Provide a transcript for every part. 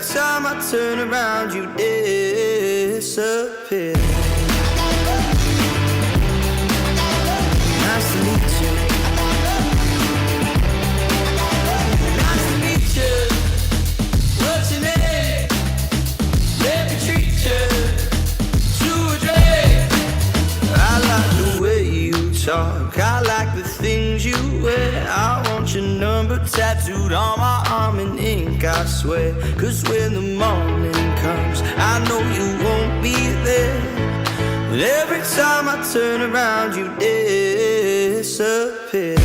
time I turn around, you disappear. Nice to meet you. Nice to meet you. What's your name? Let me treat you to a drink. I like the way you talk, I like the things you wear. I want your number tattooed on my arm in ink, I swear. Cause when the morning comes, I know you won't be there. But every time I turn around, you disappear.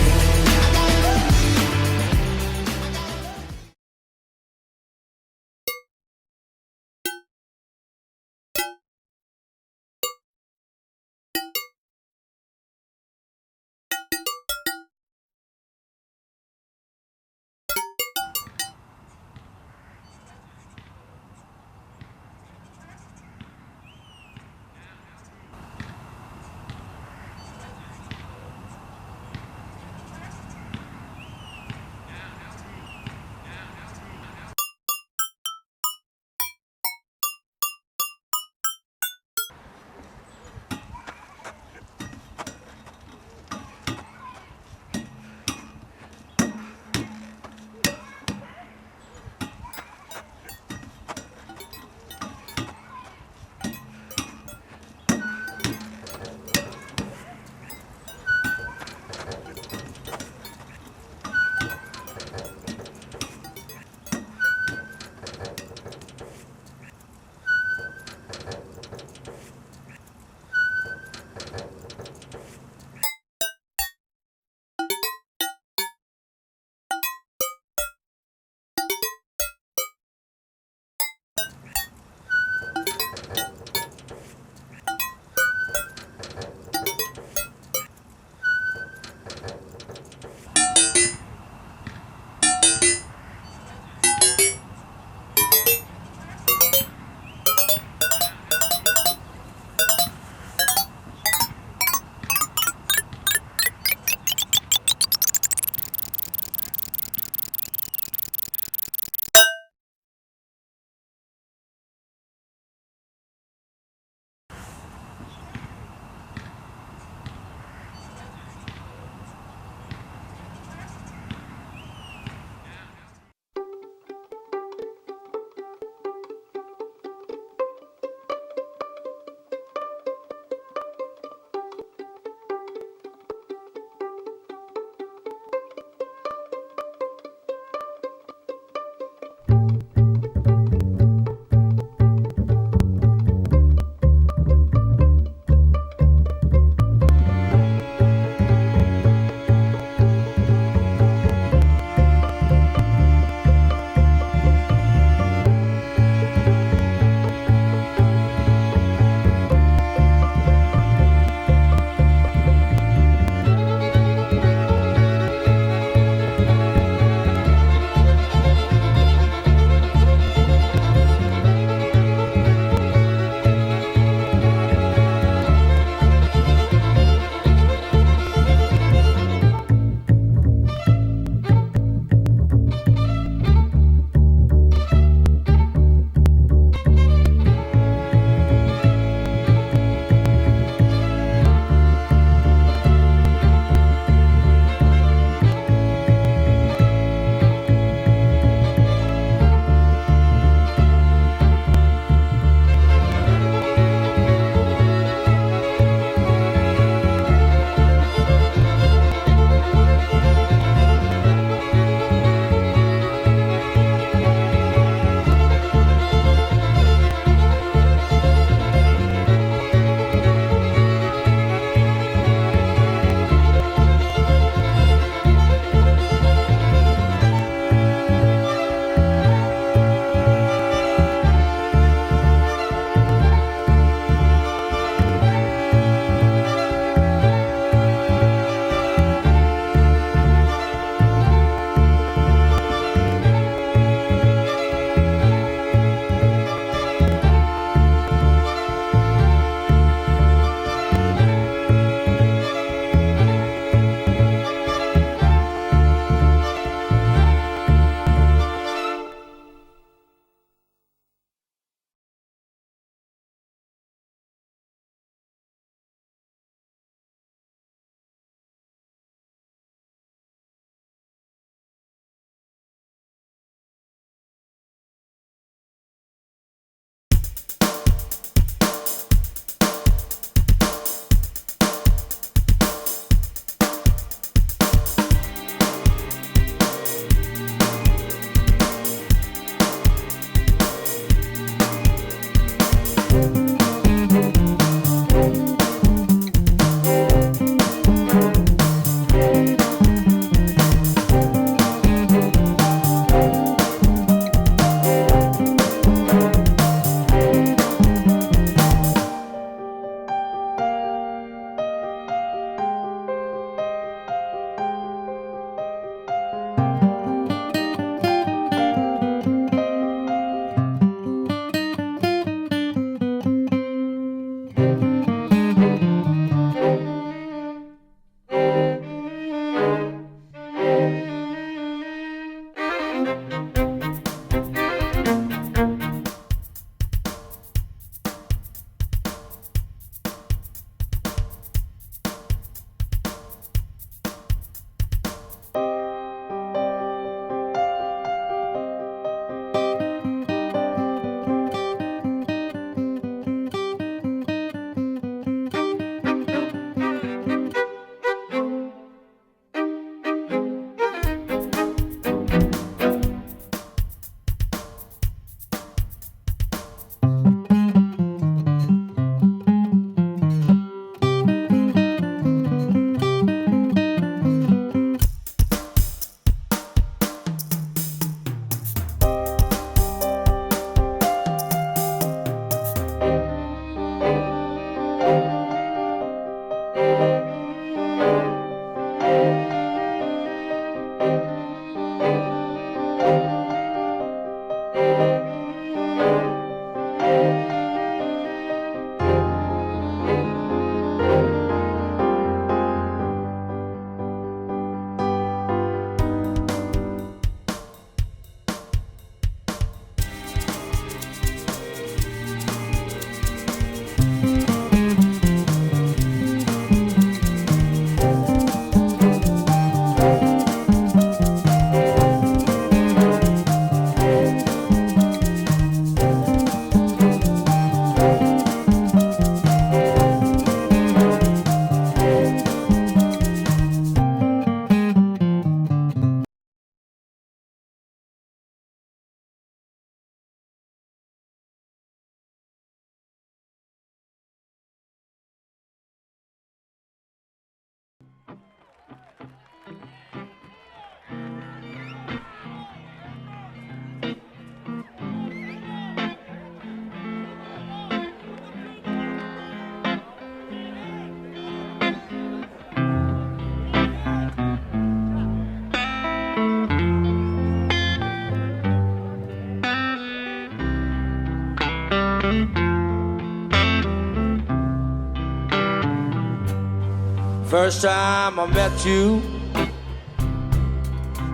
First time I met you,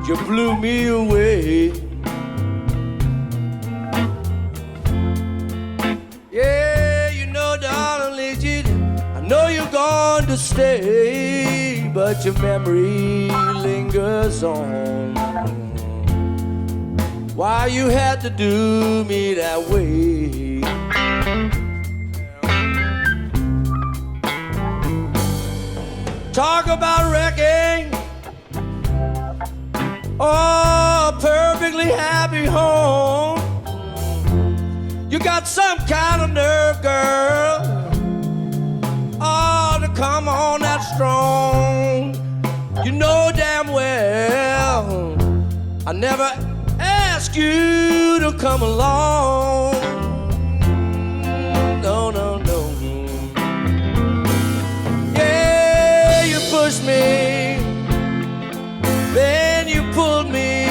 you blew me away. Yeah, you know, darling lady, I know you're going to stay, but your memory lingers on. Why you had to do me that way? Talk about wrecking, oh, a perfectly happy home. You got some kind of nerve, girl, oh, to come on that strong. You know damn well I never asked you to come along. No, no, no. Yeah, you pushed me, then you pulled me,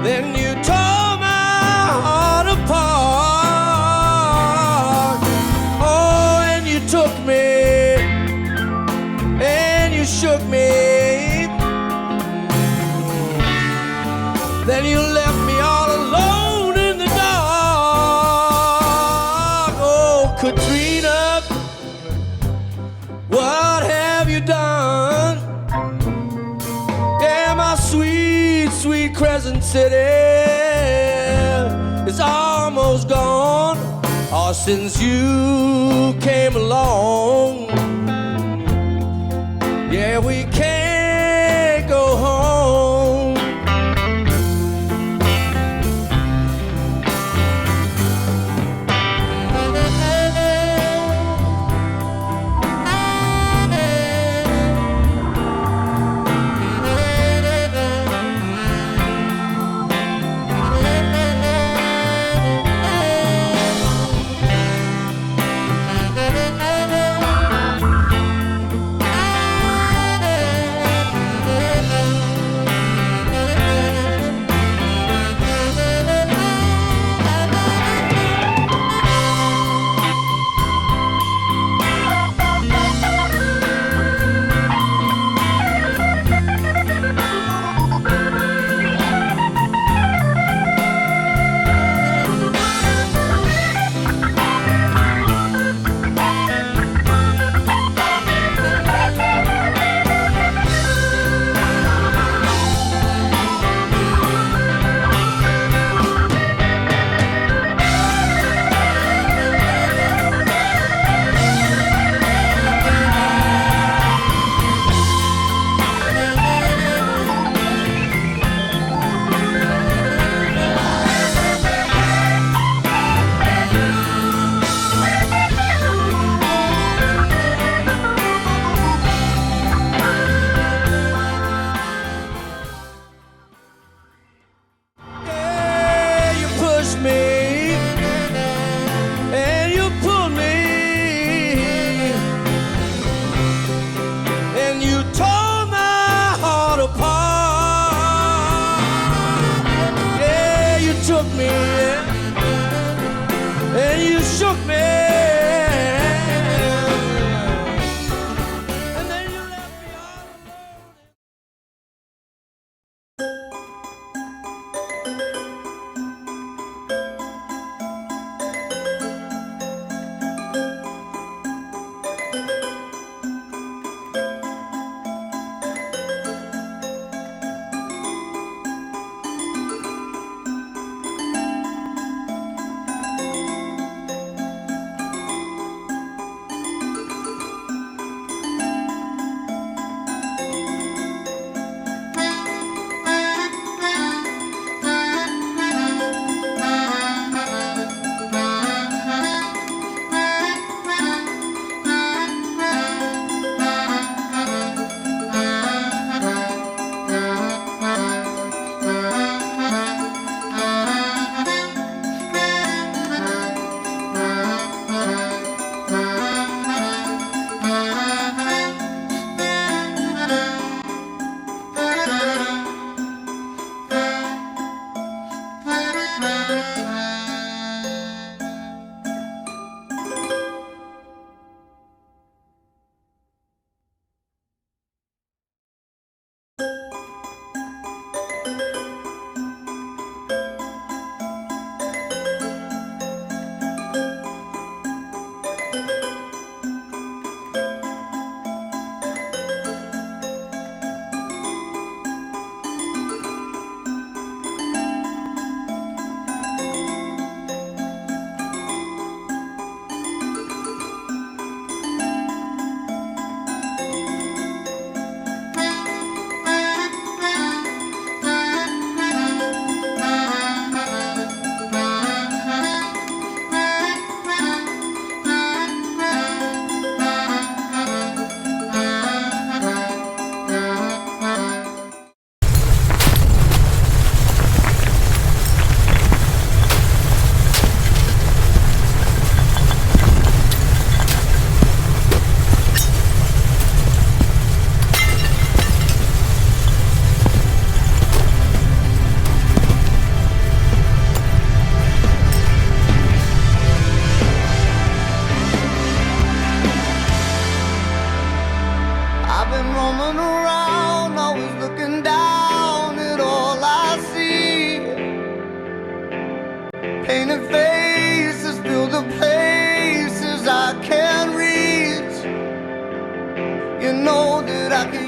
then you tore my heart apart. Oh, and you took me, and you shook me, then you left me all alone in the dark. Oh, Katrina, what have you done? Yeah, my sweet, sweet Crescent City is almost gone. Oh, since you came along, yeah, we can't go home.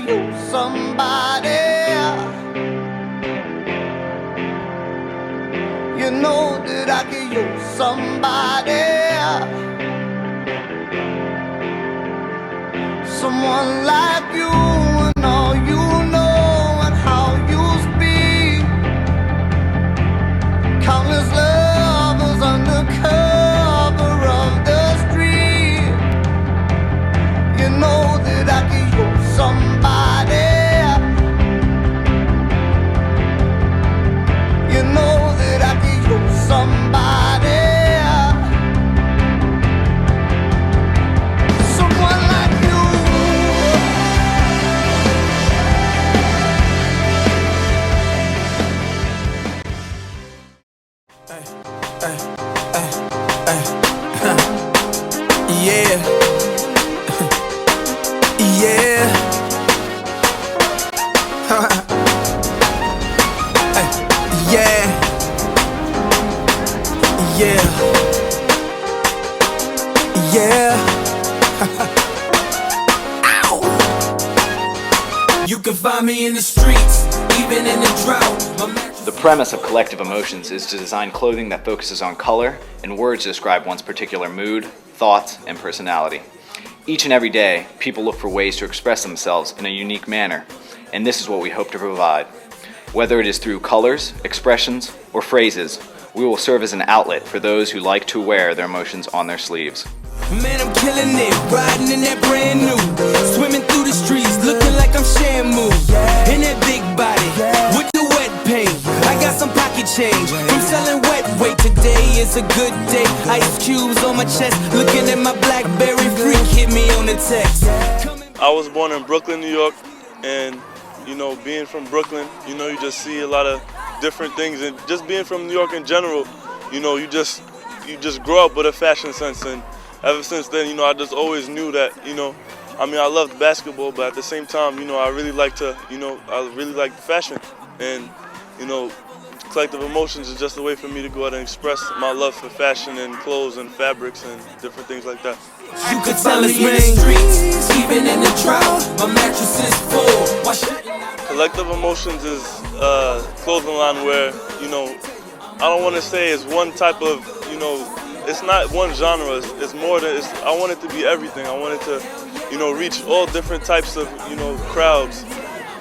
could use somebody. You know that I could use somebody. Someone like you and all you know and how you speak. Countless lovers under cover of the street. You know that I could use somebody. You know that I could use somebody. Someone like you. Yeah. Yeah. Yeah. Yeah. Yeah. Ow! You can find me in the streets, even in the drought. The premise of Collective Emotions is to design clothing that focuses on color and words to describe one's particular mood, thoughts, and personality. Each and every day, people look for ways to express themselves in a unique manner, and this is what we hope to provide. Whether it is through colors, expressions, or phrases, we will serve as an outlet for those who like to wear their emotions on their sleeves. Man, I'm killing it, riding in that brand new, swimming through the streets, looking like I'm Shamu, in that big body, with the wet paint. I got some pocket change from selling wet weight. Today is a good day. Ice cubes on my chest, looking at my BlackBerry. Freak hit me on the text. I was born in Brooklyn, New York, and you know, being from Brooklyn, you know, you just see a lot of different things, and just being from New York in general, you know, you just grow up with a fashion sense, and ever since then, you know, I just always knew that, you know, I mean, I loved basketball, but at the same time, you know, I really like fashion, and, you know, Collective Emotions is just a way for me to go out and express my love for fashion and clothes and fabrics and different things like that. You could tell me in the streets, even in the drought, my mattress is full. Collective Emotions is a clothing line where, you know, I don't want to say it's one type of, you know, it's not one genre, it's more than, I want it to be everything. I want it to, you know, reach all different types of, you know, crowds.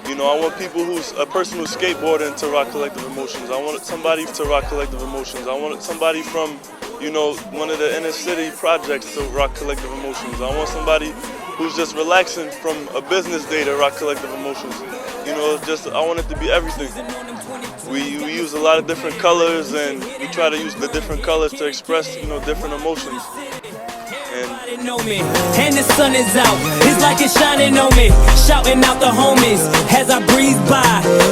You know, I want a person who's skateboarding to rock Collective Emotions. I want somebody to rock Collective Emotions. I want somebody from, you know, one of the inner city projects to rock Collective Emotions. I want somebody who's just relaxing from a business day to rock Collective Emotions. You know, I want it to be everything. We use a lot of different colors, and we try to use the different colors to express, you know, different emotions. And the sun is out, it's like it's shining on me, shouting out the homies as I breeze by.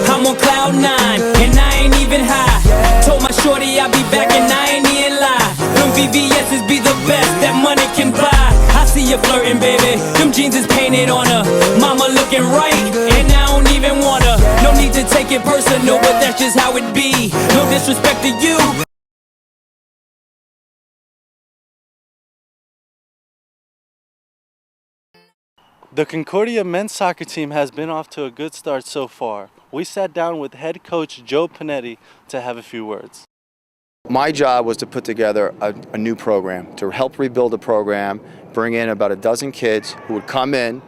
I'm on cloud 9 and I ain't even high. Told my shorty I'll be back and I ain't even lie. Them VVS's be the best that money can buy. I see you flirting, baby, them jeans is painted on her. Mama looking right and I don't even want her. No need to take it personal, but that's just how it be. No disrespect to you. The Concordia men's soccer team has been off to a good start so far. We sat down with head coach Joe Panetti to have a few words. My job was to put together a new program, to help rebuild a program, bring in about a dozen kids who would come in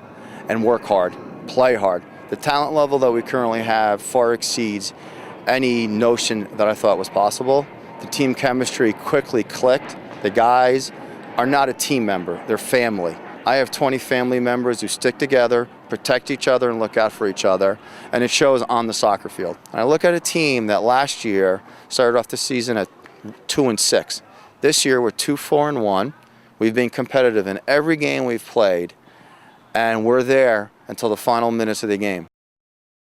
and work hard, play hard. The talent level that we currently have far exceeds any notion that I thought was possible. The team chemistry quickly clicked. The guys are not a team member, they're family. I have 20 family members who stick together, protect each other, and look out for each other, and it shows on the soccer field. And I look at a team that last year started off the season at 2-6. This year we're 2-4-1. We've been competitive in every game we've played, and we're there until the final minutes of the game.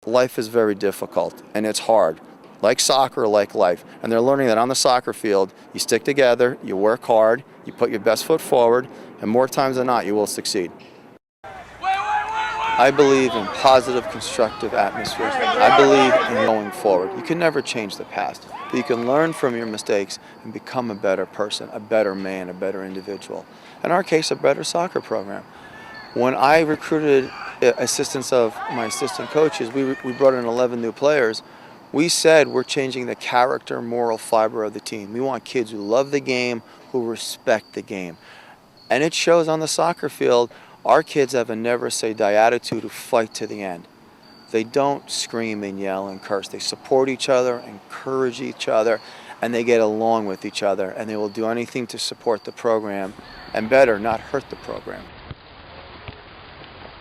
Life is very difficult, and it's hard. Like soccer, like life. And they're learning that on the soccer field, you stick together, you work hard, you put your best foot forward, and more times than not, you will succeed. I believe in positive, constructive atmospheres. I believe in going forward. You can never change the past, but you can learn from your mistakes and become a better person, a better man, a better individual. In our case, a better soccer program. When I recruited assistance of my assistant coaches, we brought in 11 new players. We said we're changing the character, moral fiber of the team. We want kids who love the game, who respect the game. And it shows on the soccer field. Our kids have a never-say-die attitude, who fight to the end. They don't scream and yell and curse. They support each other, encourage each other, and they get along with each other. And they will do anything to support the program, and better, not hurt the program.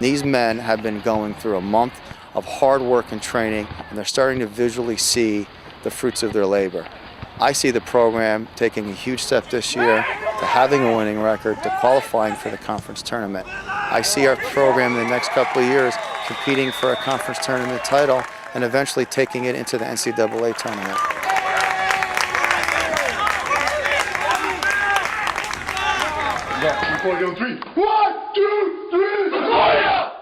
These men have been going through a month of hard work and training, and they're starting to visually see the fruits of their labor. I see the program taking a huge step this year to having a winning record, to qualifying for the conference tournament. I see our program in the next couple of years competing for a conference tournament title and eventually taking it into the NCAA tournament. Concordia on three. 1, 2, 3, Concordia!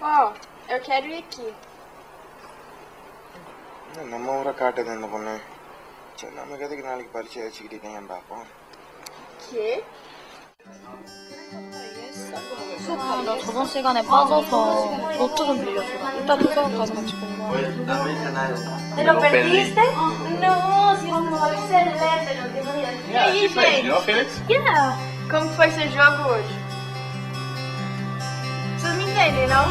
Ó, eu quero ir aqui. நம்ம ஊரை காட்டுது இந்த பொண்ணு. சரி நமக்கு எதுக்கு நாளைக்கு பரிச்சை வச்சுக்கிட்டு இருக்கேன் பார்ப்போம். Que? 아, 나 저번 시간에 빠져서 노트 좀 빌렸어. 이따 도서관 가서 같이 공부하자. ¿Te lo perdiste? No, si não excelente, não tem maneira. E aí, gente? Yeah. Como foi seu jogo hoje? Vocês me entendem, não?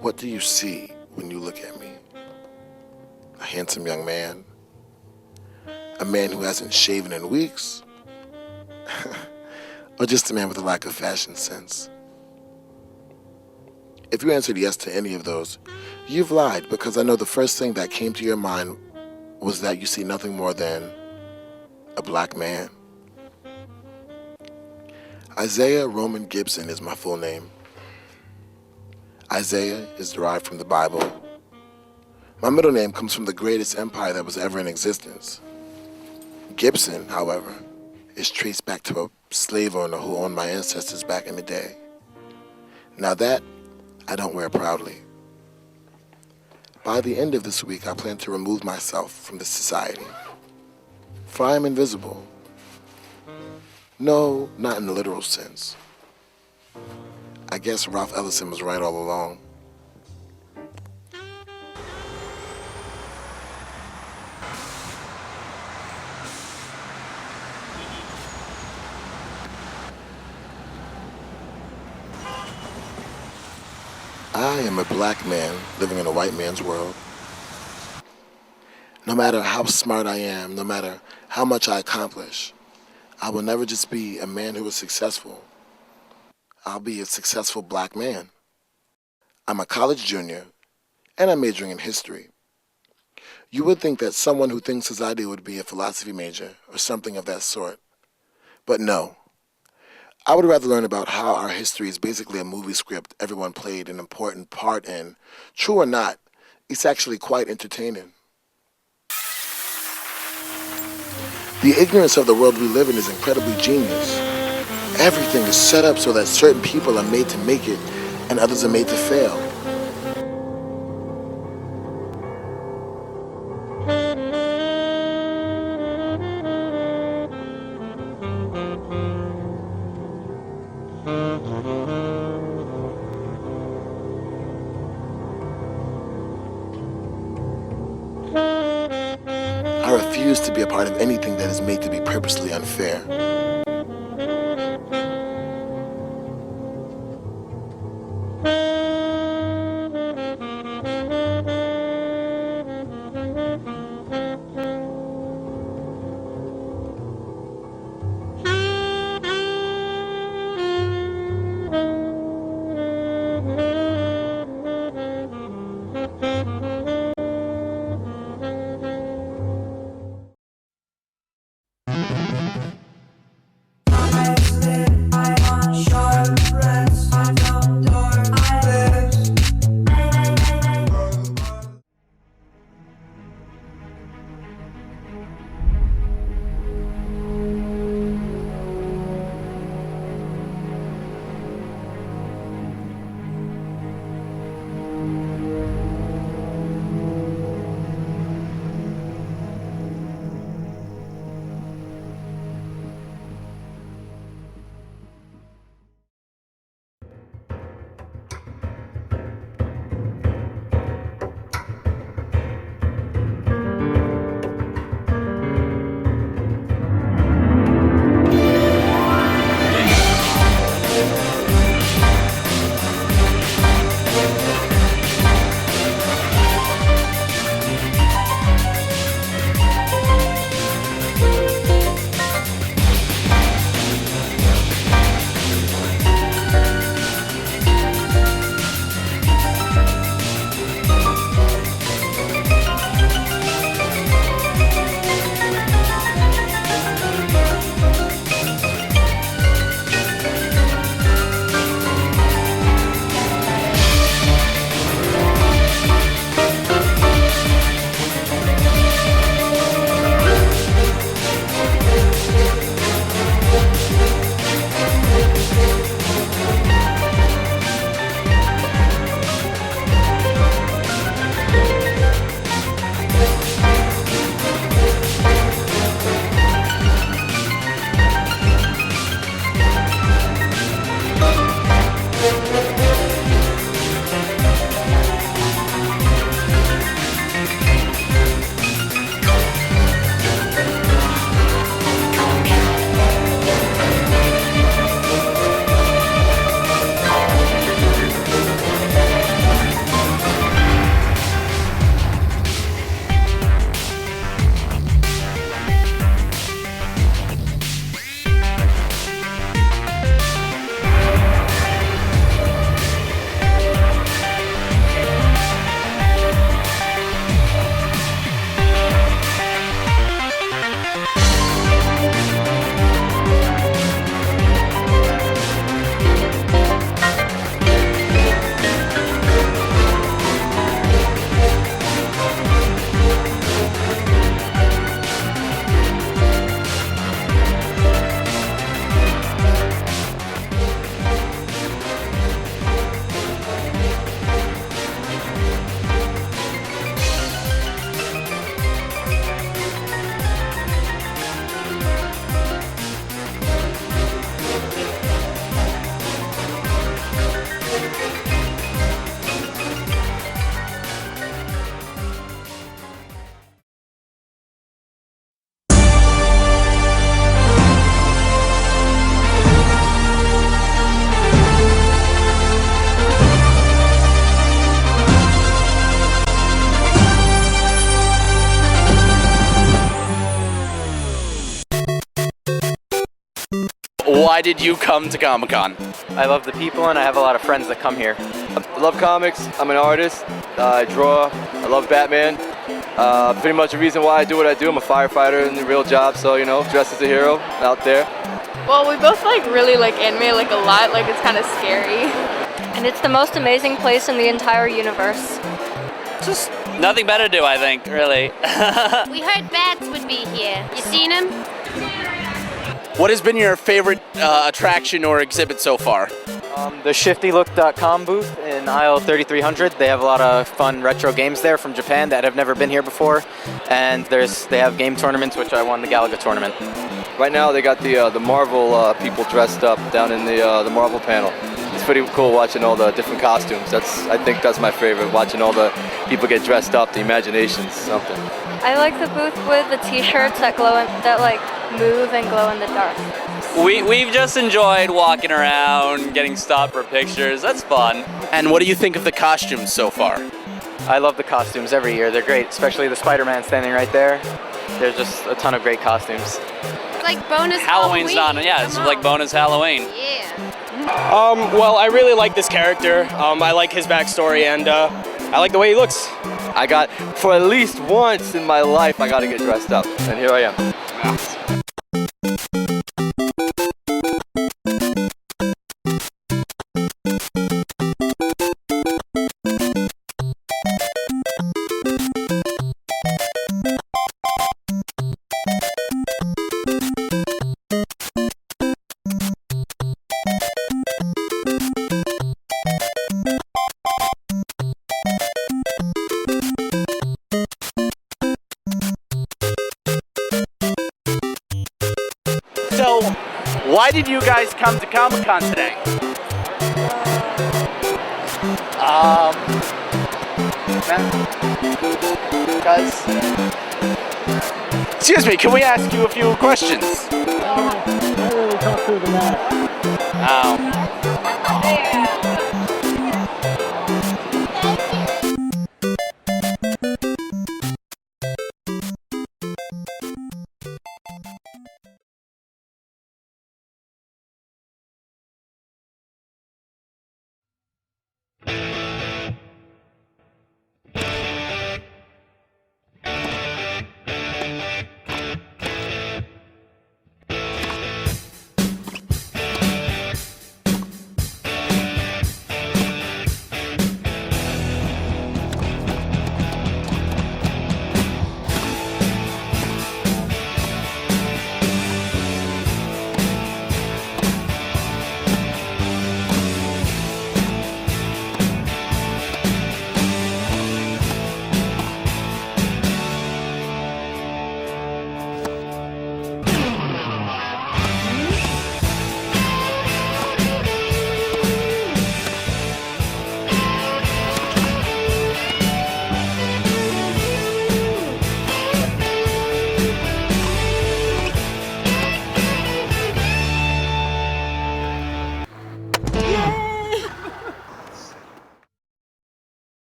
What do you see when you look at me? A handsome young man? A man who hasn't shaven in weeks? Or just a man with a lack of fashion sense? If you answered yes to any of those, you've lied, because I know the first thing that came to your mind was that you see nothing more than a black man. Isaiah Roman Gibson is my full name. Isaiah is derived from the Bible. My middle name comes from the greatest empire that was ever in existence. Gibson, however, is traced back to a slave owner who owned my ancestors back in the day. Now that, I don't wear proudly. By the end of this week, I plan to remove myself from this society, for I am invisible. No, not in the literal sense. I guess Ralph Ellison was right all along. I am a black man living in a white man's world. No matter how smart I am, no matter how much I accomplish, I will never just be a man who is successful. I'll be a successful black man. I'm a college junior, and I'm majoring in history. You would think that someone who thinks as I do would be a philosophy major or something of that sort. But no. I would rather learn about how our history is basically a movie script everyone played an important part in. True or not, it's actually quite entertaining. The ignorance of the world we live in is incredibly genius. Everything is set up so that certain people are made to make it and others are made to fail. I refuse to be a part of anything that is made to be purposely unfair. why did you come to Comic-Con? I love the people and I have a lot of friends that come here. I love comics. I'm an artist. I draw. I love Batman. Pretty much the reason why I do what I do. I'm a firefighter in the real job, so you know, dressed as a hero out there. Well, we both really like anime a lot. It's kind of scary. And it's the most amazing place in the entire universe. Just nothing better to do, I think, really. We heard bats would be here. You seen them? What has been your favorite attraction or exhibit so far? The ShiftyLook.com booth in aisle 3300. They have a lot of fun retro games there from Japan that have never been here before. And they have game tournaments, which I won the Galaga tournament. Right now they got the Marvel people dressed up down in the Marvel panel. It's pretty cool watching all the different costumes. I think that's my favorite, watching all the people get dressed up. The imagination's something. I like the booth with the t-shirts that move and glow in the dark. We've just enjoyed walking around, getting stopped for pictures. That's fun. And what do you think of the costumes so far? I love the costumes every year. They're great, especially the Spider-Man standing right there. There's just a ton of great costumes. It's like bonus Halloween's Halloween. it's like bonus Halloween. Yeah. Well, I really like this character. I like his backstory, and I like the way he looks. For at least once in my life, I got to get dressed up, and here I am. So, why did you guys come to Comic-Con today? Excuse me, can we ask you a few questions? Not really talk through the matter.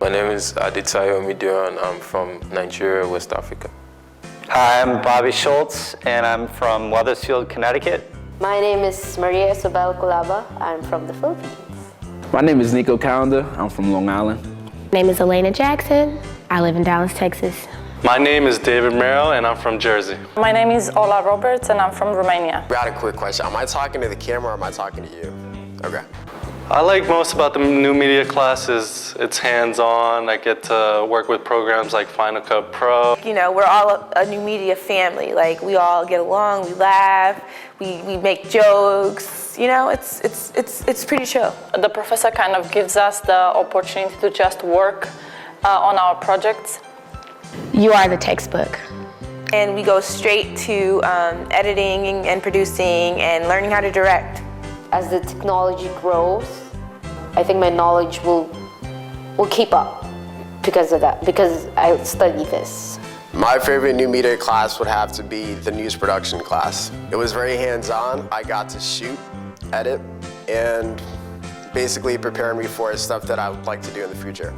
My name is Aditayo Midio and I'm from Nigeria, West Africa. Hi, I'm Bobby Schultz and I'm from Wethersfield, Connecticut. My name is Maria Isabel Kulaba. I'm from the Philippines. My name is Nico Calendar. I'm from Long Island. My name is Elena Jackson. I live in Dallas, Texas. My name is David Merrill and I'm from Jersey. My name is Ola Roberts and I'm from Romania. I got a quick question. Am I talking to the camera or am I talking to you? Okay. I like most about the new media class is it's hands-on. I get to work with programs like Final Cut Pro. You know, we're all a new media family. Like, we all get along, we laugh, we make jokes. You know, it's pretty chill. The professor kind of gives us the opportunity to just work on our projects. You are the textbook. and we go straight to editing and producing and learning how to direct. As the technology grows, I think my knowledge will keep up because of that, because I study this. My favorite new media class would have to be the news production class. It was very hands-on. I got to shoot, edit, and basically prepare me for stuff that I would like to do in the future.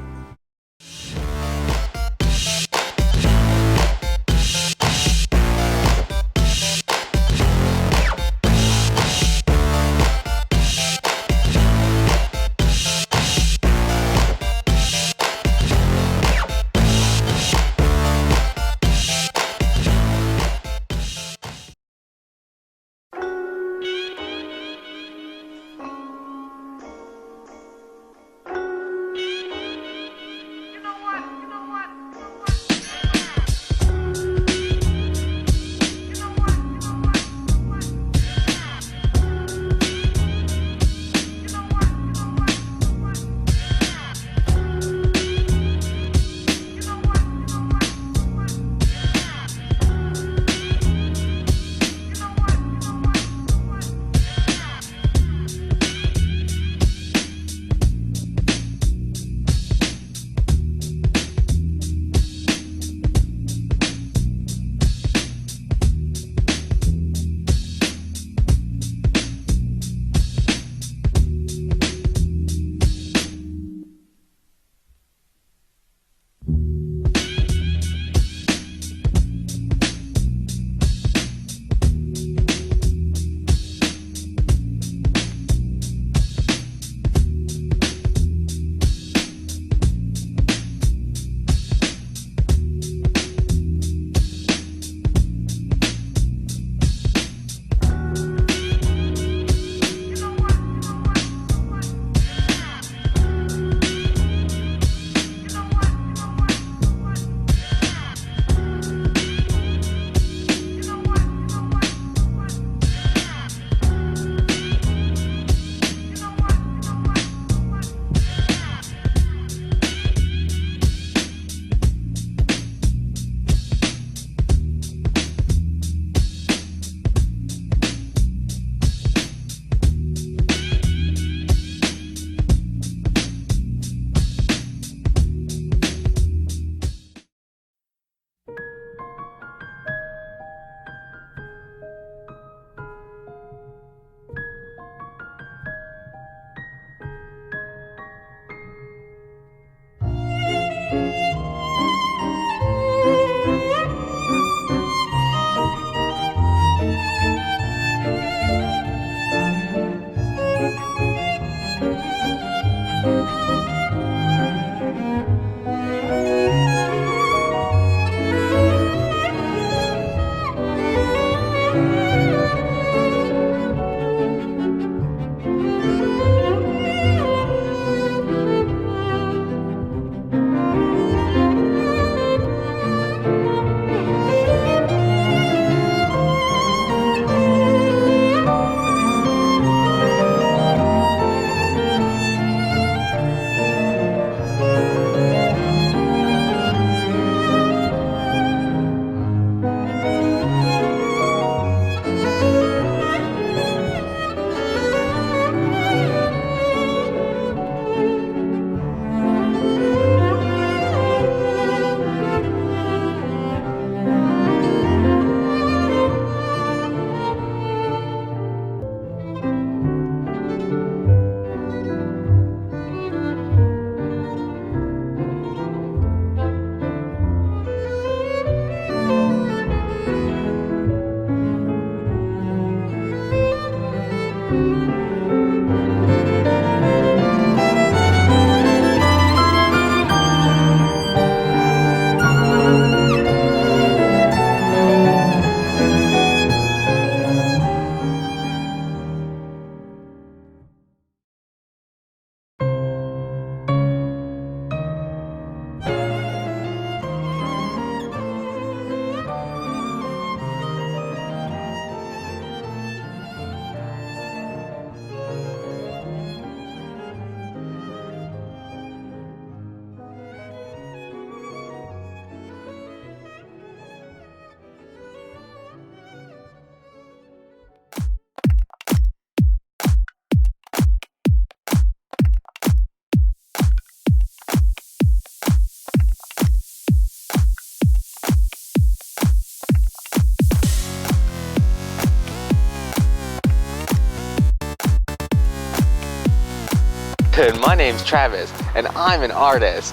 My name's Travis, and I'm an artist.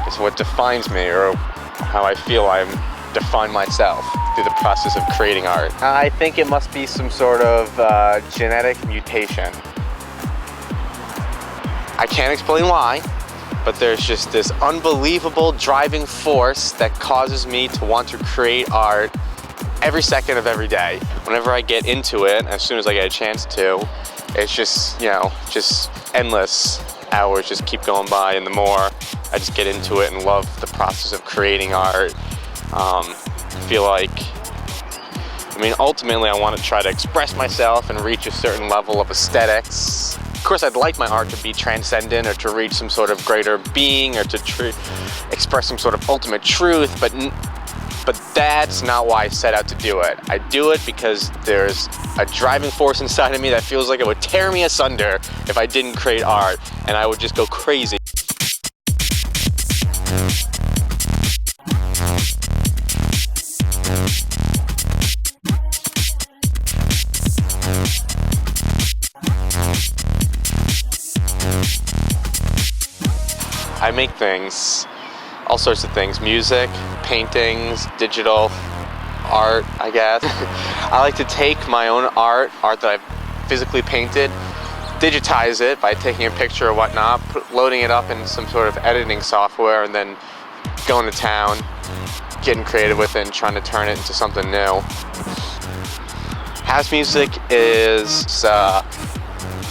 It's what defines me, or how I feel I define myself through the process of creating art. I think it must be some sort of genetic mutation. I can't explain why, but there's just this unbelievable driving force that causes me to want to create art every second of every day. Whenever I get into it, as soon as I get a chance to, it's just, just endless hours just keep going by, and the more I just get into it and love the process of creating art, feel like, ultimately I want to try to express myself and reach a certain level of aesthetics. Of course, I'd like my art to be transcendent, or to reach some sort of greater being, or to express some sort of ultimate truth, but that's not why I set out to do it. I do it because there's a driving force inside of me that feels like it would tear me asunder if I didn't create art, and I would just go crazy. I make things, all sorts of things, music, paintings, digital art, I guess. I like to take my own art that I've physically painted, digitize it by taking a picture or whatnot, loading it up in some sort of editing software, and then going to town, getting creative with it and trying to turn it into something new. House music is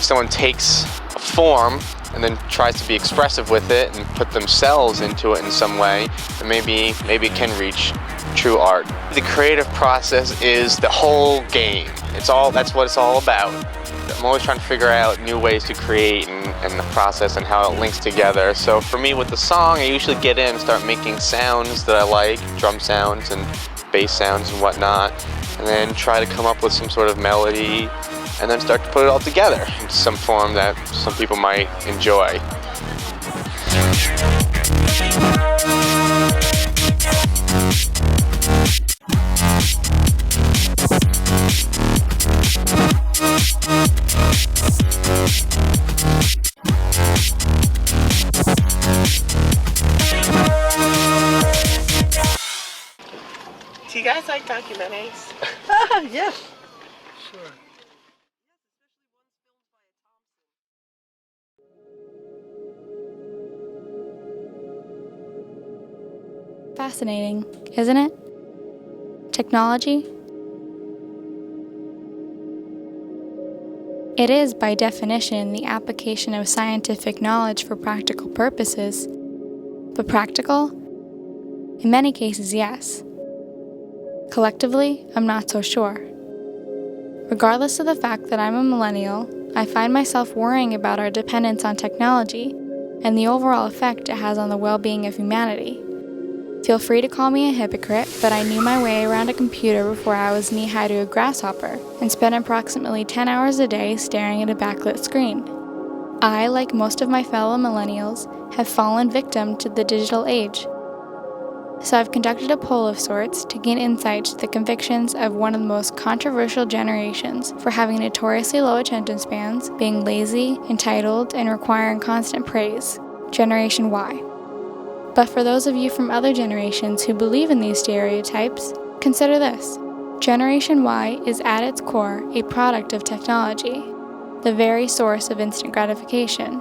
someone takes a form and then tries to be expressive with it and put themselves into it in some way, and maybe it can reach true art. The creative process is the whole game. That's what it's all about. I'm always trying to figure out new ways to create and the process and how it links together. So for me with the song, I usually get in and start making sounds that I like, drum sounds and bass sounds and whatnot, and then try to come up with some sort of melody, and then start to put it all together in some form that some people might enjoy. Do you guys like documentaries? Yeah. Sure. Fascinating, isn't it? Technology? It is, by definition, the application of scientific knowledge for practical purposes. But practical? In many cases, yes. Collectively, I'm not so sure. Regardless of the fact that I'm a millennial, I find myself worrying about our dependence on technology and the overall effect it has on the well-being of humanity. Feel free to call me a hypocrite, but I knew my way around a computer before I was knee-high to a grasshopper, and spent approximately 10 hours a day staring at a backlit screen. I, like most of my fellow millennials, have fallen victim to the digital age. So I've conducted a poll of sorts to gain insight to the convictions of one of the most controversial generations for having notoriously low attention spans, being lazy, entitled, and requiring constant praise, Generation Y. But for those of you from other generations who believe in these stereotypes, consider this. Generation Y is at its core a product of technology, the very source of instant gratification.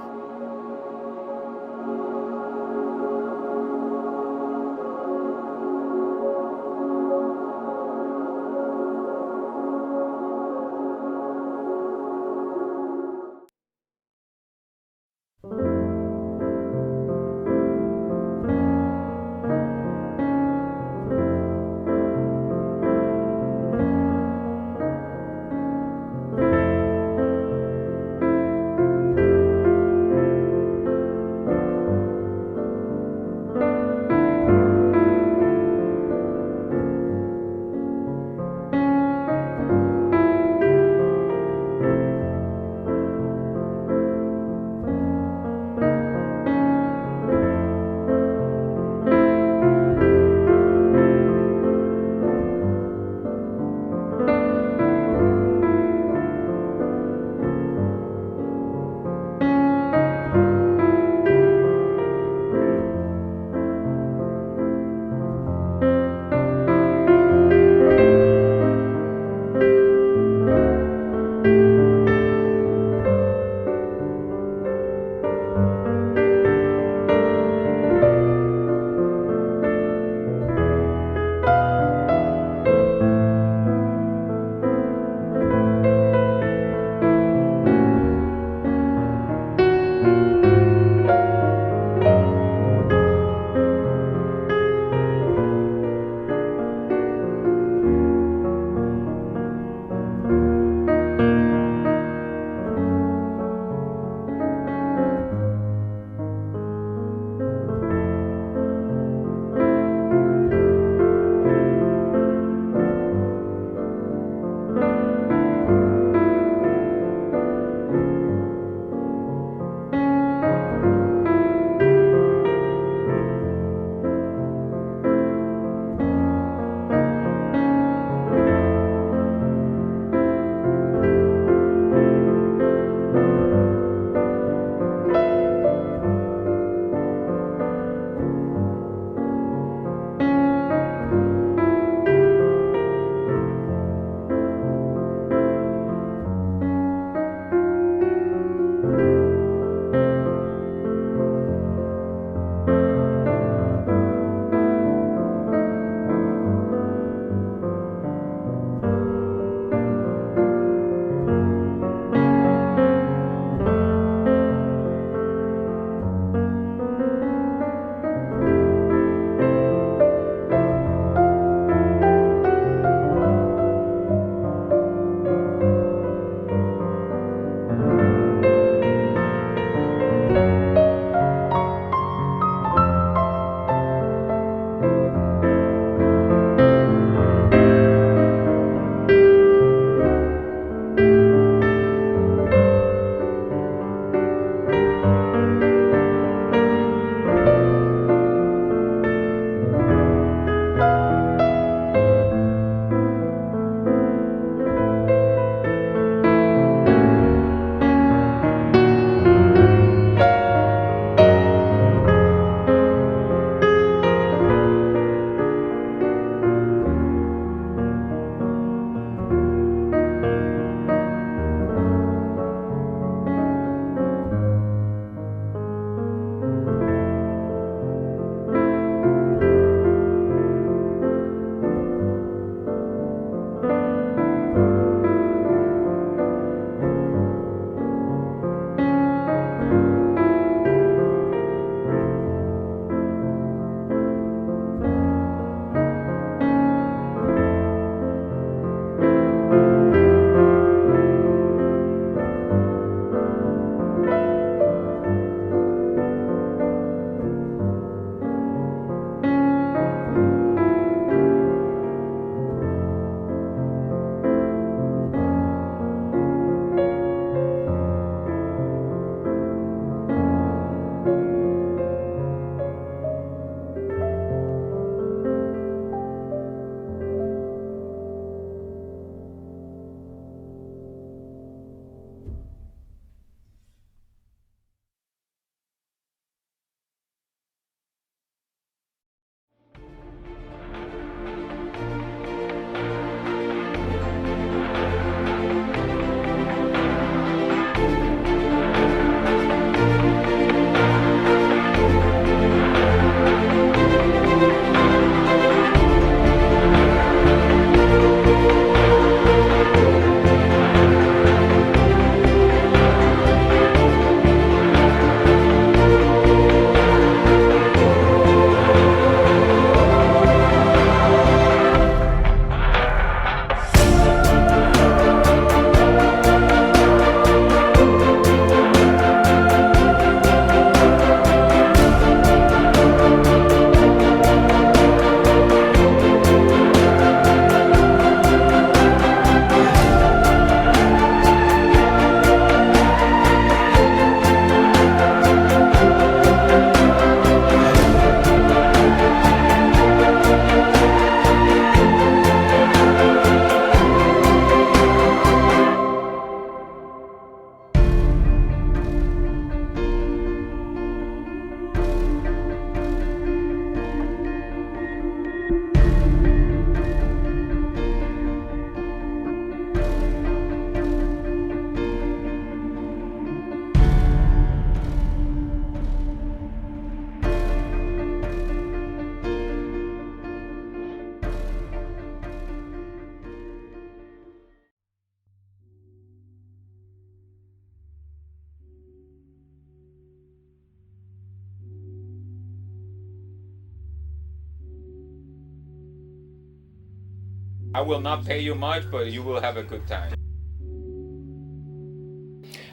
I will not pay you much, but you will have a good time.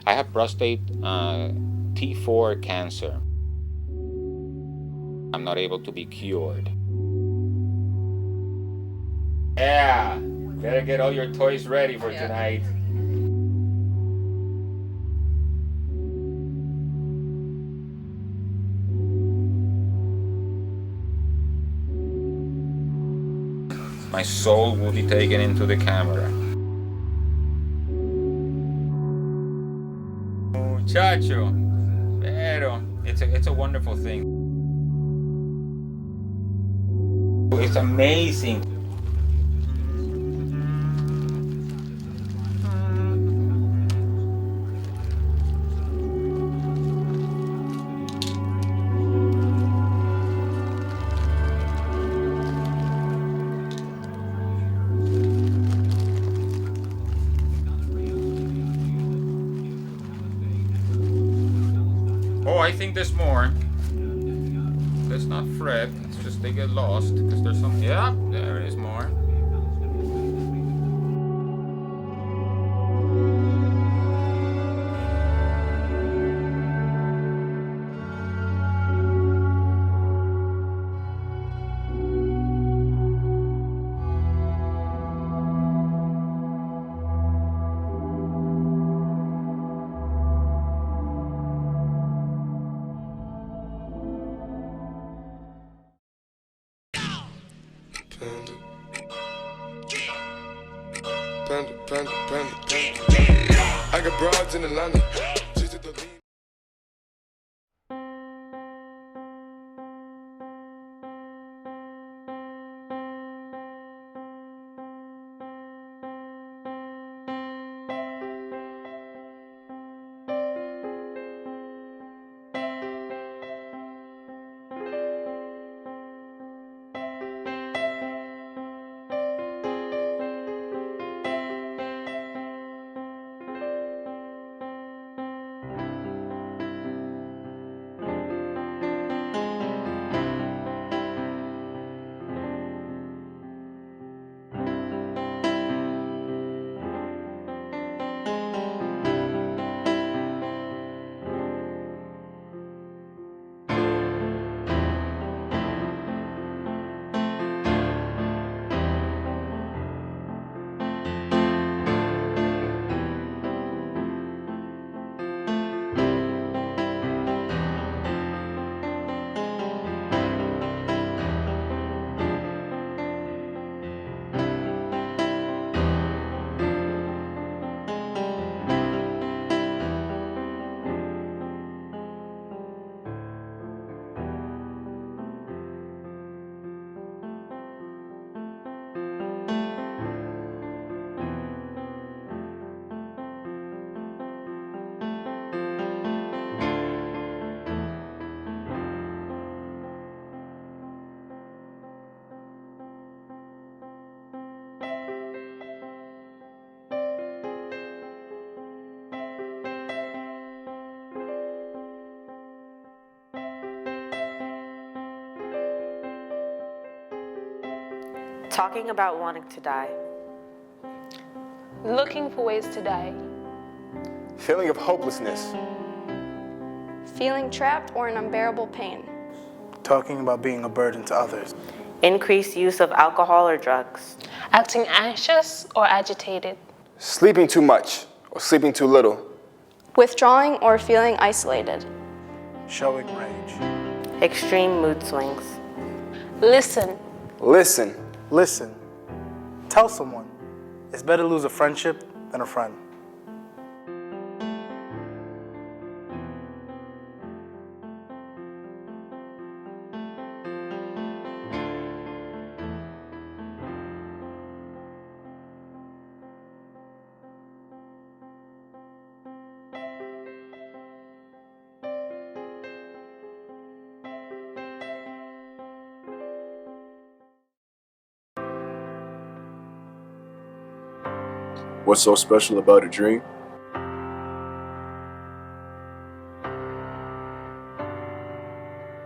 I have prostate T4 cancer. I'm not able to be cured. Yeah, better get all your toys ready for tonight. My soul will be taken into the camera. Muchacho, pero it's a wonderful thing. It's amazing. Oh, I think there's more. Let's not fret. It's just they get lost because there's some. Yeah, there is more. I got broads in Atlanta. Talking about wanting to die. Looking for ways to die. Feeling of hopelessness. Feeling trapped or in unbearable pain. Talking about being a burden to others. Increased use of alcohol or drugs. Acting anxious or agitated. Sleeping too much or sleeping too little. Withdrawing or feeling isolated. Showing rage. Extreme mood swings. Listen. Listen. Listen. Tell someone. It's better to lose a friendship than a friend. What's so special about a dream?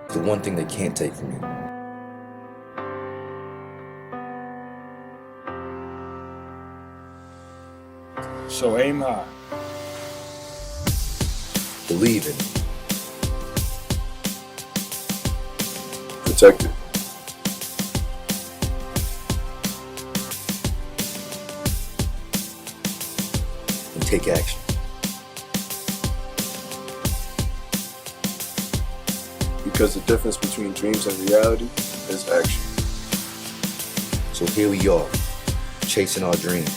The one thing they can't take from you. So aim high. Believe it. Protect it. And take action. Because the difference between dreams and reality is action. So here we are, chasing our dreams.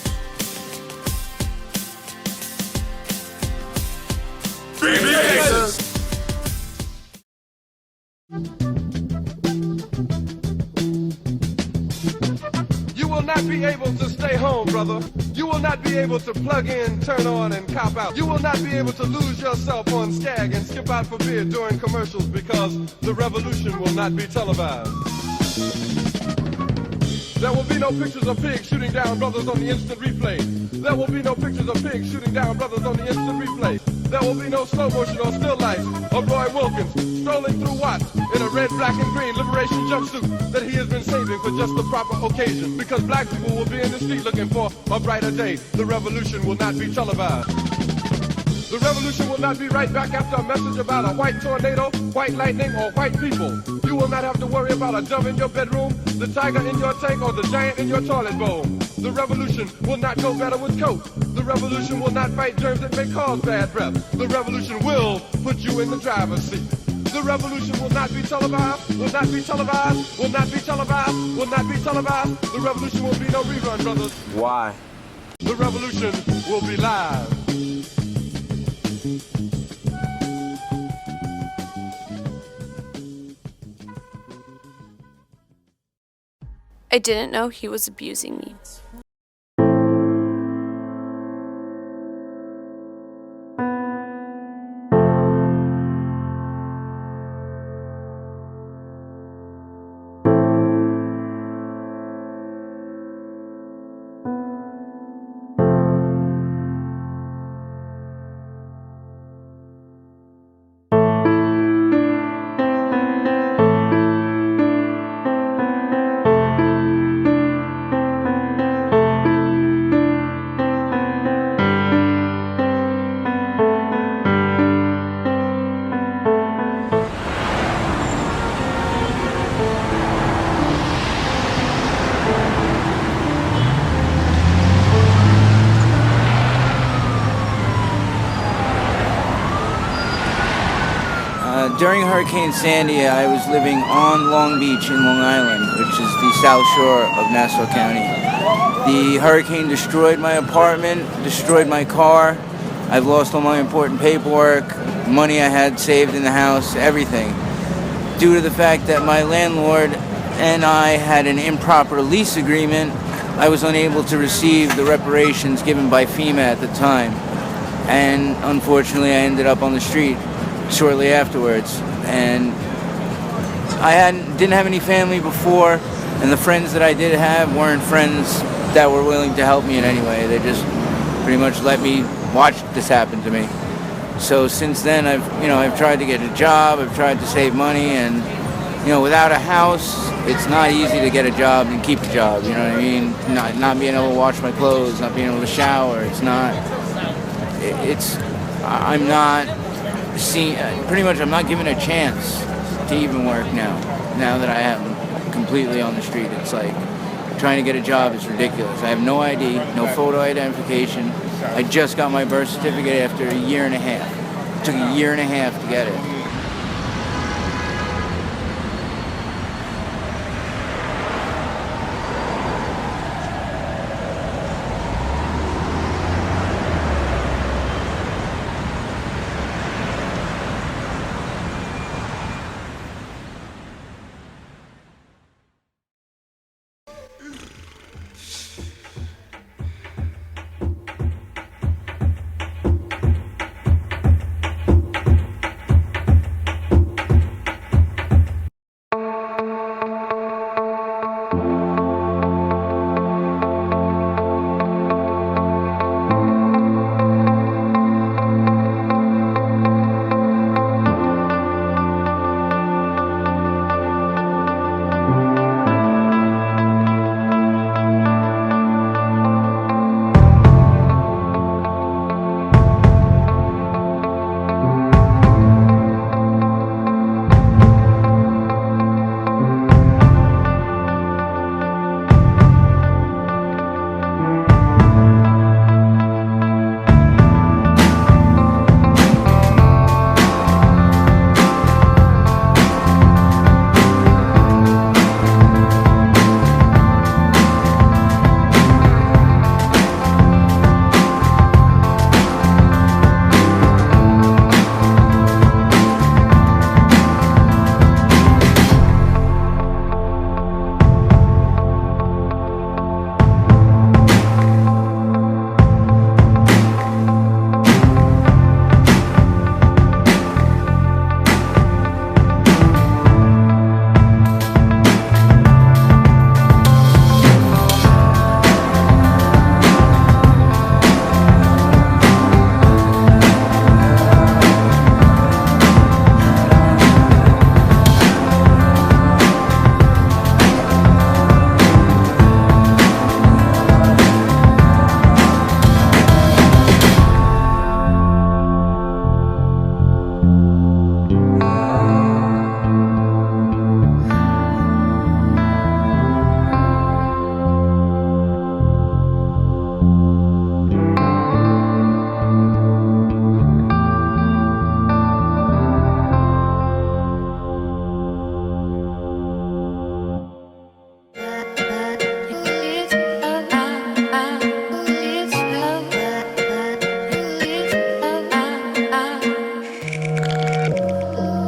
You will not be able to stay home, brother. You will not be able to plug in, turn on, and cop out. You will not be able to lose yourself on Skag and skip out for beer during commercials because the revolution will not be televised. There will be no pictures of pigs shooting down brothers on the instant replay. There will be no pictures of pigs shooting down brothers on the instant replay. There will be no slow motion or still life of Roy Wilkins strolling through Watts in a red, black, and green liberation jumpsuit that he has been saving for just the proper occasion. Because black people will be in the street looking for a brighter day. The revolution will not be televised. The revolution will not be right back after a message about a white tornado, white lightning, or white people. You will not have to worry about a dove in your bedroom, the tiger in your tank, or the giant in your toilet bowl. The revolution will not go better with coke. The revolution will not fight germs that may cause bad breath. The revolution will put you in the driver's seat. The revolution will not be televised, will not be televised, will not be televised, will not be televised. The revolution will be no rerun, brothers. Why? The revolution will be live. I didn't know he was abusing me. During Hurricane Sandy, I was living on Long Beach in Long Island, which is the south shore of Nassau County. The hurricane destroyed my apartment, destroyed my car. I've lost all my important paperwork, money I had saved in the house, everything. Due to the fact that my landlord and I had an improper lease agreement, I was unable to receive the reparations given by FEMA at the time. And unfortunately, I ended up on the street shortly afterwards, and I didn't have any family before, and the friends that I did have weren't friends that were willing to help me in any way. They just pretty much let me watch this happen to me. So since then, I've tried to get a job, I've tried to save money, and without a house, it's not easy to get a job and keep a job. You know what I mean? Not being able to wash my clothes, not being able to shower. I'm not given a chance to even work now that I am completely on the street. It's like trying to get a job is ridiculous. I have no ID, no photo identification. I just got my birth certificate after a year and a half. It took a year and a half to get it.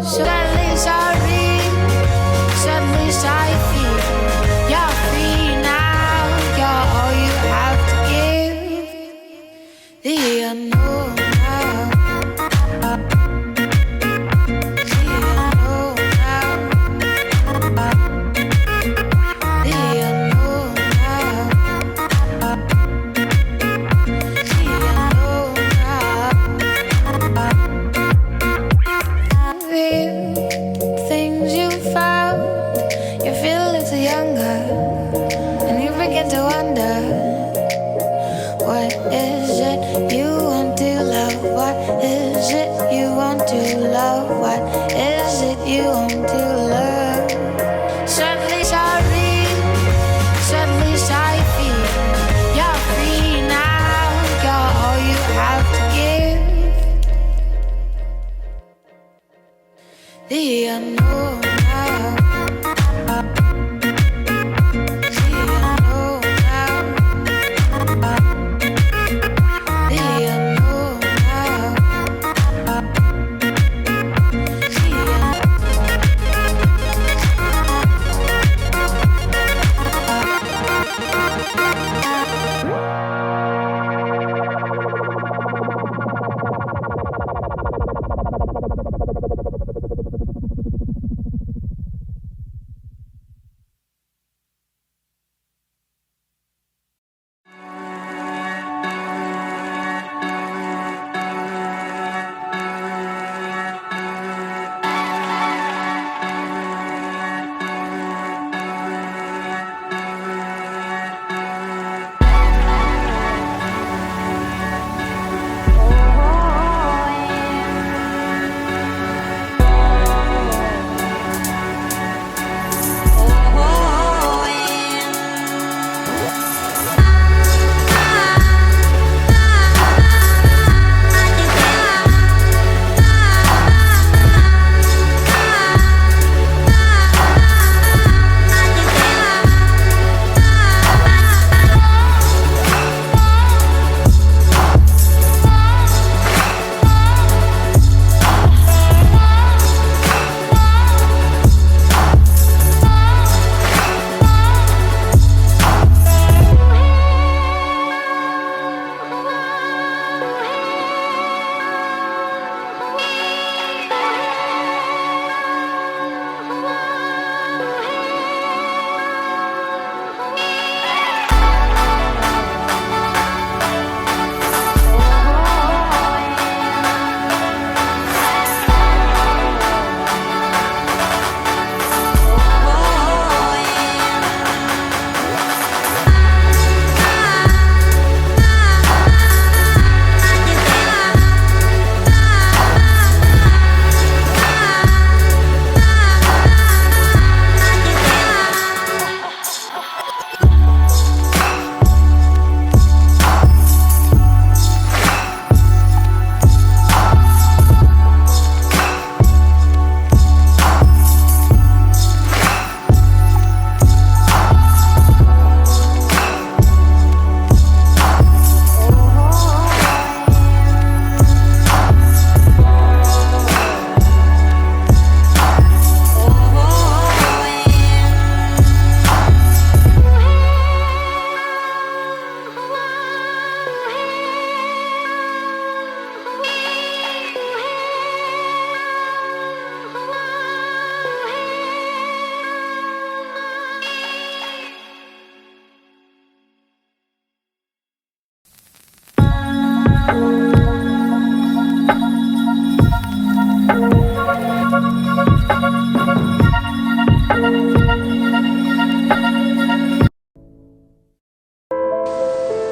Suddenly sorry, suddenly sorry feel. You're free now, you're all you have to give. The unknown now. The unknown now. The unknown now. The unknown now. Things you found, you feel a little younger, and you begin to wonder, what is it you want to love? What is it you want to love? What is it you want to love? Suddenly sorry, suddenly sorry feel. You're free now, you're all you have to give. The unknown now. The unknown now. The unknown now.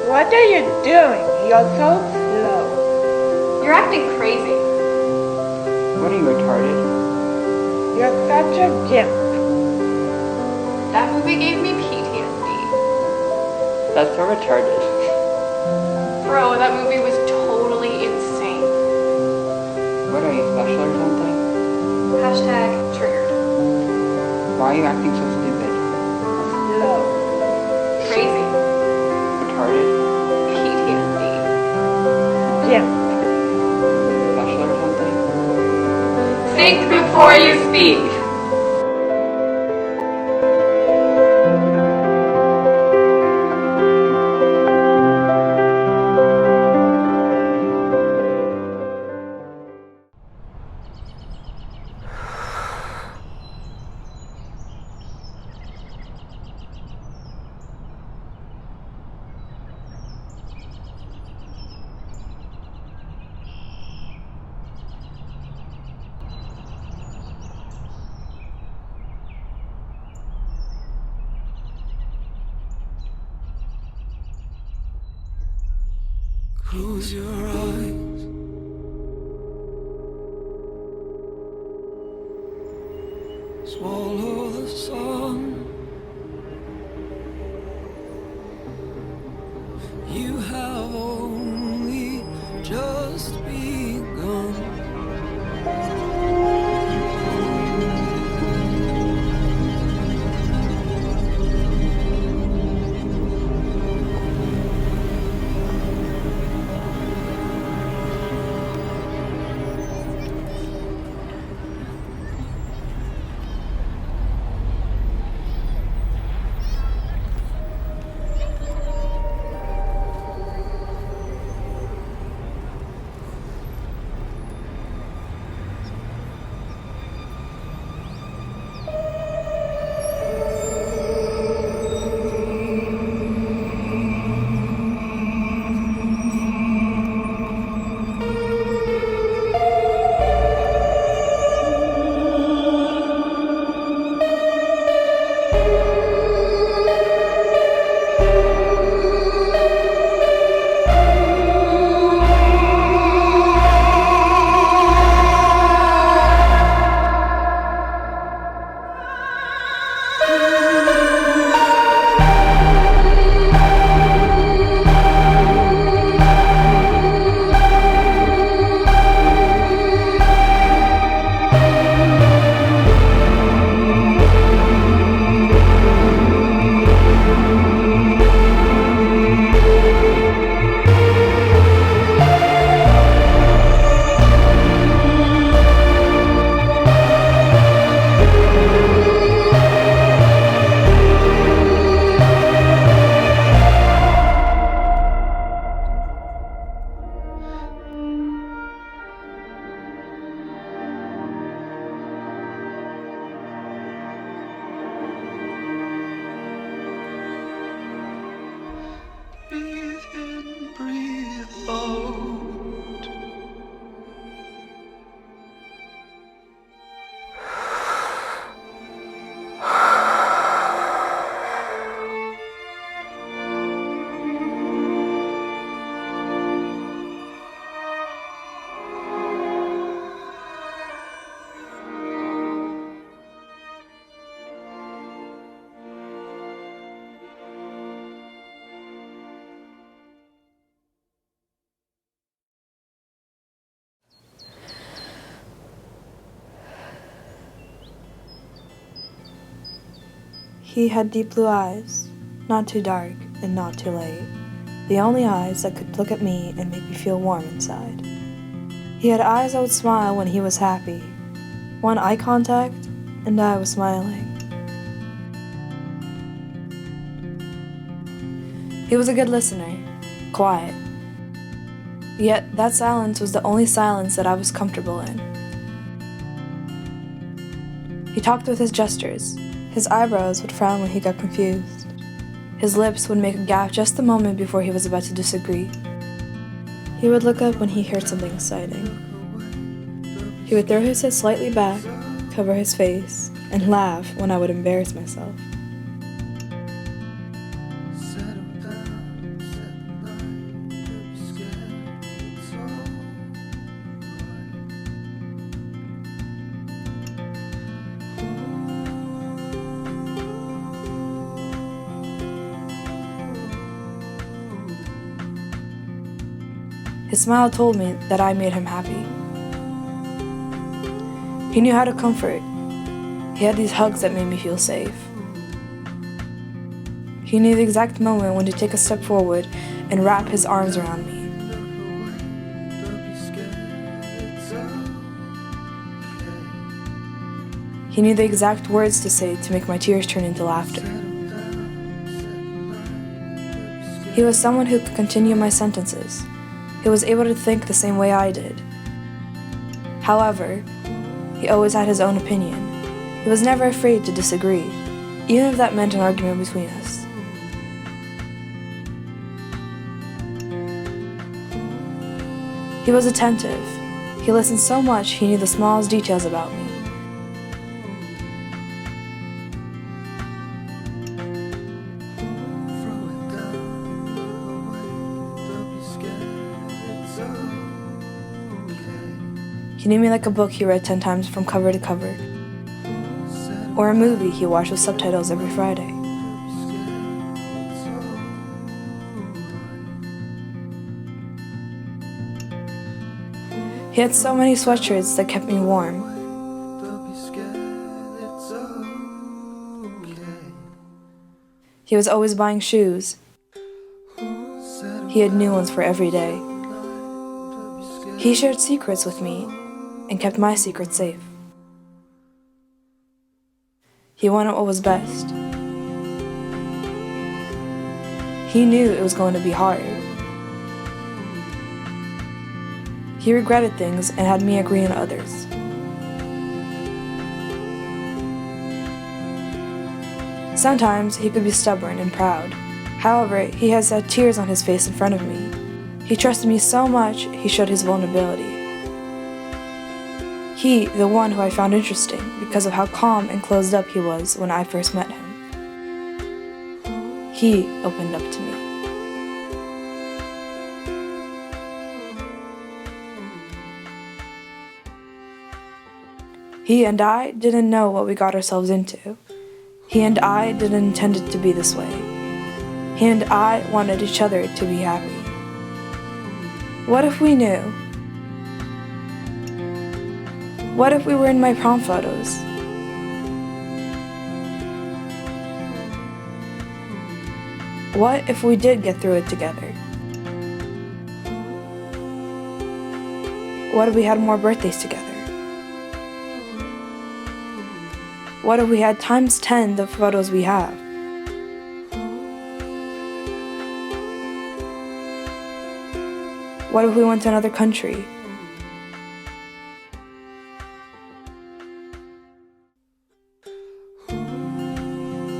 What are you doing? You're so slow. You're acting crazy. What are you, retarded? You're such a gimp. That movie gave me PTSD. That's so retarded. Bro, that movie was totally insane. What are you, special or something? Hashtag triggered. Why are you acting so stupid? Slow. Crazy. Retarded. PTSD. Gimp. Special or something? Think before you speak. Close your eyes. Swallow the sun. You have only just begun. He had deep blue eyes, not too dark and not too light, the only eyes that could look at me and make me feel warm inside. He had eyes that would smile when he was happy, one eye contact, and I was smiling. He was a good listener, quiet. Yet that silence was the only silence that I was comfortable in. He talked with his gestures. His eyebrows would frown when he got confused. His lips would make a gap just the moment before he was about to disagree. He would look up when he heard something exciting. He would throw his head slightly back, cover his face, and laugh when I would embarrass myself. His smile told me that I made him happy. He knew how to comfort. He had these hugs that made me feel safe. He knew the exact moment when to take a step forward and wrap his arms around me. He knew the exact words to say to make my tears turn into laughter. He was someone who could continue my sentences. He was able to think the same way I did. However, he always had his own opinion. He was never afraid to disagree, even if that meant an argument between us. He was attentive. He listened so much he knew the smallest details about me. He knew me like a book he read 10 times from cover to cover, or a movie he watched with subtitles every Friday. He had so many sweatshirts that kept me warm. He was always buying shoes. He had new ones for every day. He shared secrets with me and kept my secrets safe. He wanted what was best. He knew it was going to be hard. He regretted things and had me agree on others. Sometimes he could be stubborn and proud. However, he has had tears on his face in front of me. He trusted me so much, he showed his vulnerability. He, the one who I found interesting because of how calm and closed up he was when I first met him. He opened up to me. He and I didn't know what we got ourselves into. He and I didn't intend it to be this way. He and I wanted each other to be happy. What if we knew? What if we were in my prom photos? What if we did get through it together? What if we had more birthdays together? What if we had times 10 the photos we have? What if we went to another country?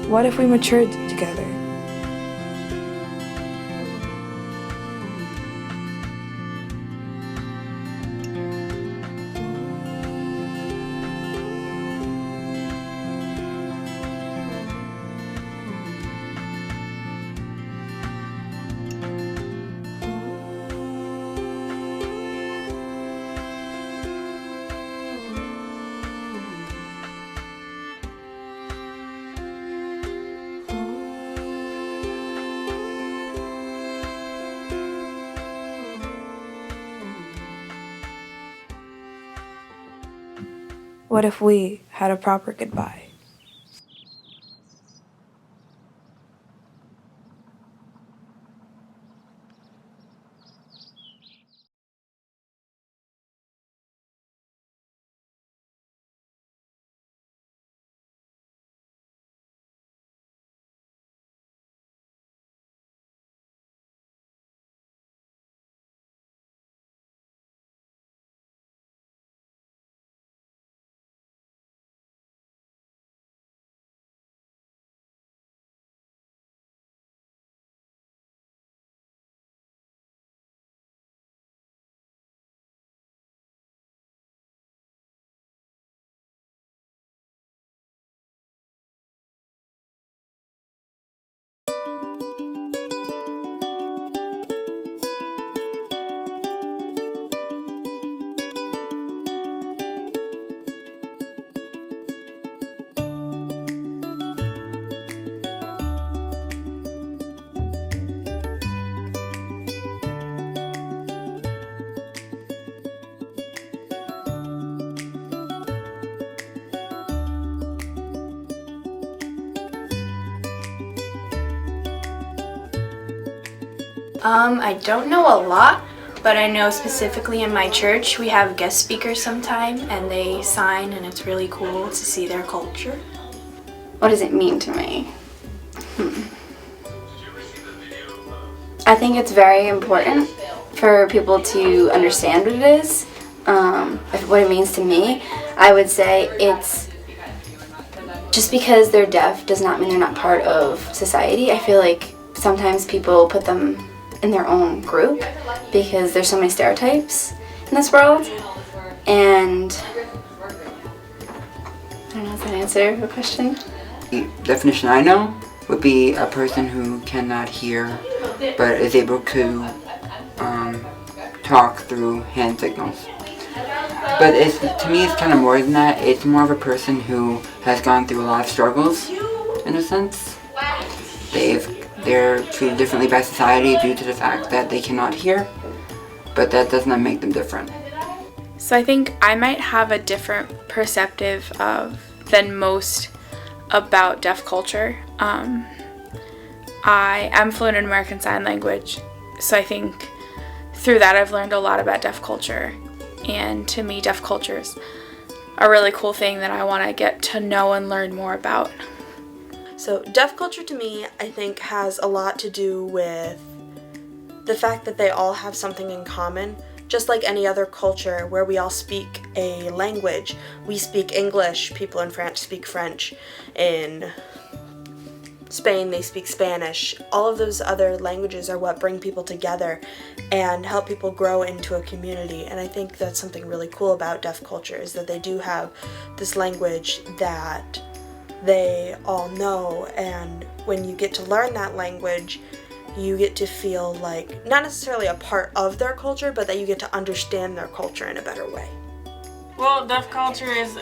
What if we matured together? What if we had a proper goodbye? I don't know a lot. but I know specifically in my church we have guest speakers sometime and they sign, and it's really cool to see their culture. What does it mean to me? I think it's very important for people to understand what it is. What it means to me, I would say it's just because they're deaf does not mean they're not part of society. I feel like sometimes people put them in their own group because there's so many stereotypes in this world, and I don't know if that answers the question. The definition I know would be a person who cannot hear but is able to talk through hand signals. But to me it's kind of more than that. It's more of a person who has gone through a lot of struggles, in a sense. They're treated differently by society due to the fact that they cannot hear, but that does not make them different. So I think I might have a different perspective than most about deaf culture. I am fluent in American Sign Language, so I think through that I've learned a lot about deaf culture. And to me, deaf culture is a really cool thing that I want to get to know and learn more about. So deaf culture to me, I think, has a lot to do with the fact that they all have something in common. Just like any other culture where we all speak a language. We speak English, people in France speak French, in Spain they speak Spanish. All of those other languages are what bring people together and help people grow into a community. And I think that's something really cool about deaf culture, is that they do have this language that they all know, and when you get to learn that language, you get to feel like, not necessarily a part of their culture, but that you get to understand their culture in a better way. Well, deaf culture is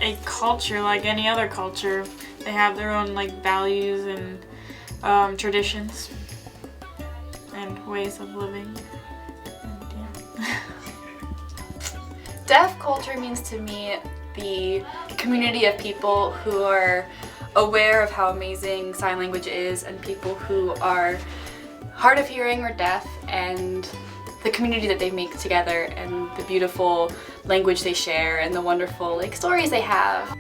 a culture like any other culture. They have their own values and traditions and ways of living. Deaf culture means to me the community of people who are aware of how amazing sign language is, and people who are hard of hearing or deaf, and the community that they make together, and the beautiful language they share, and the wonderful stories they have.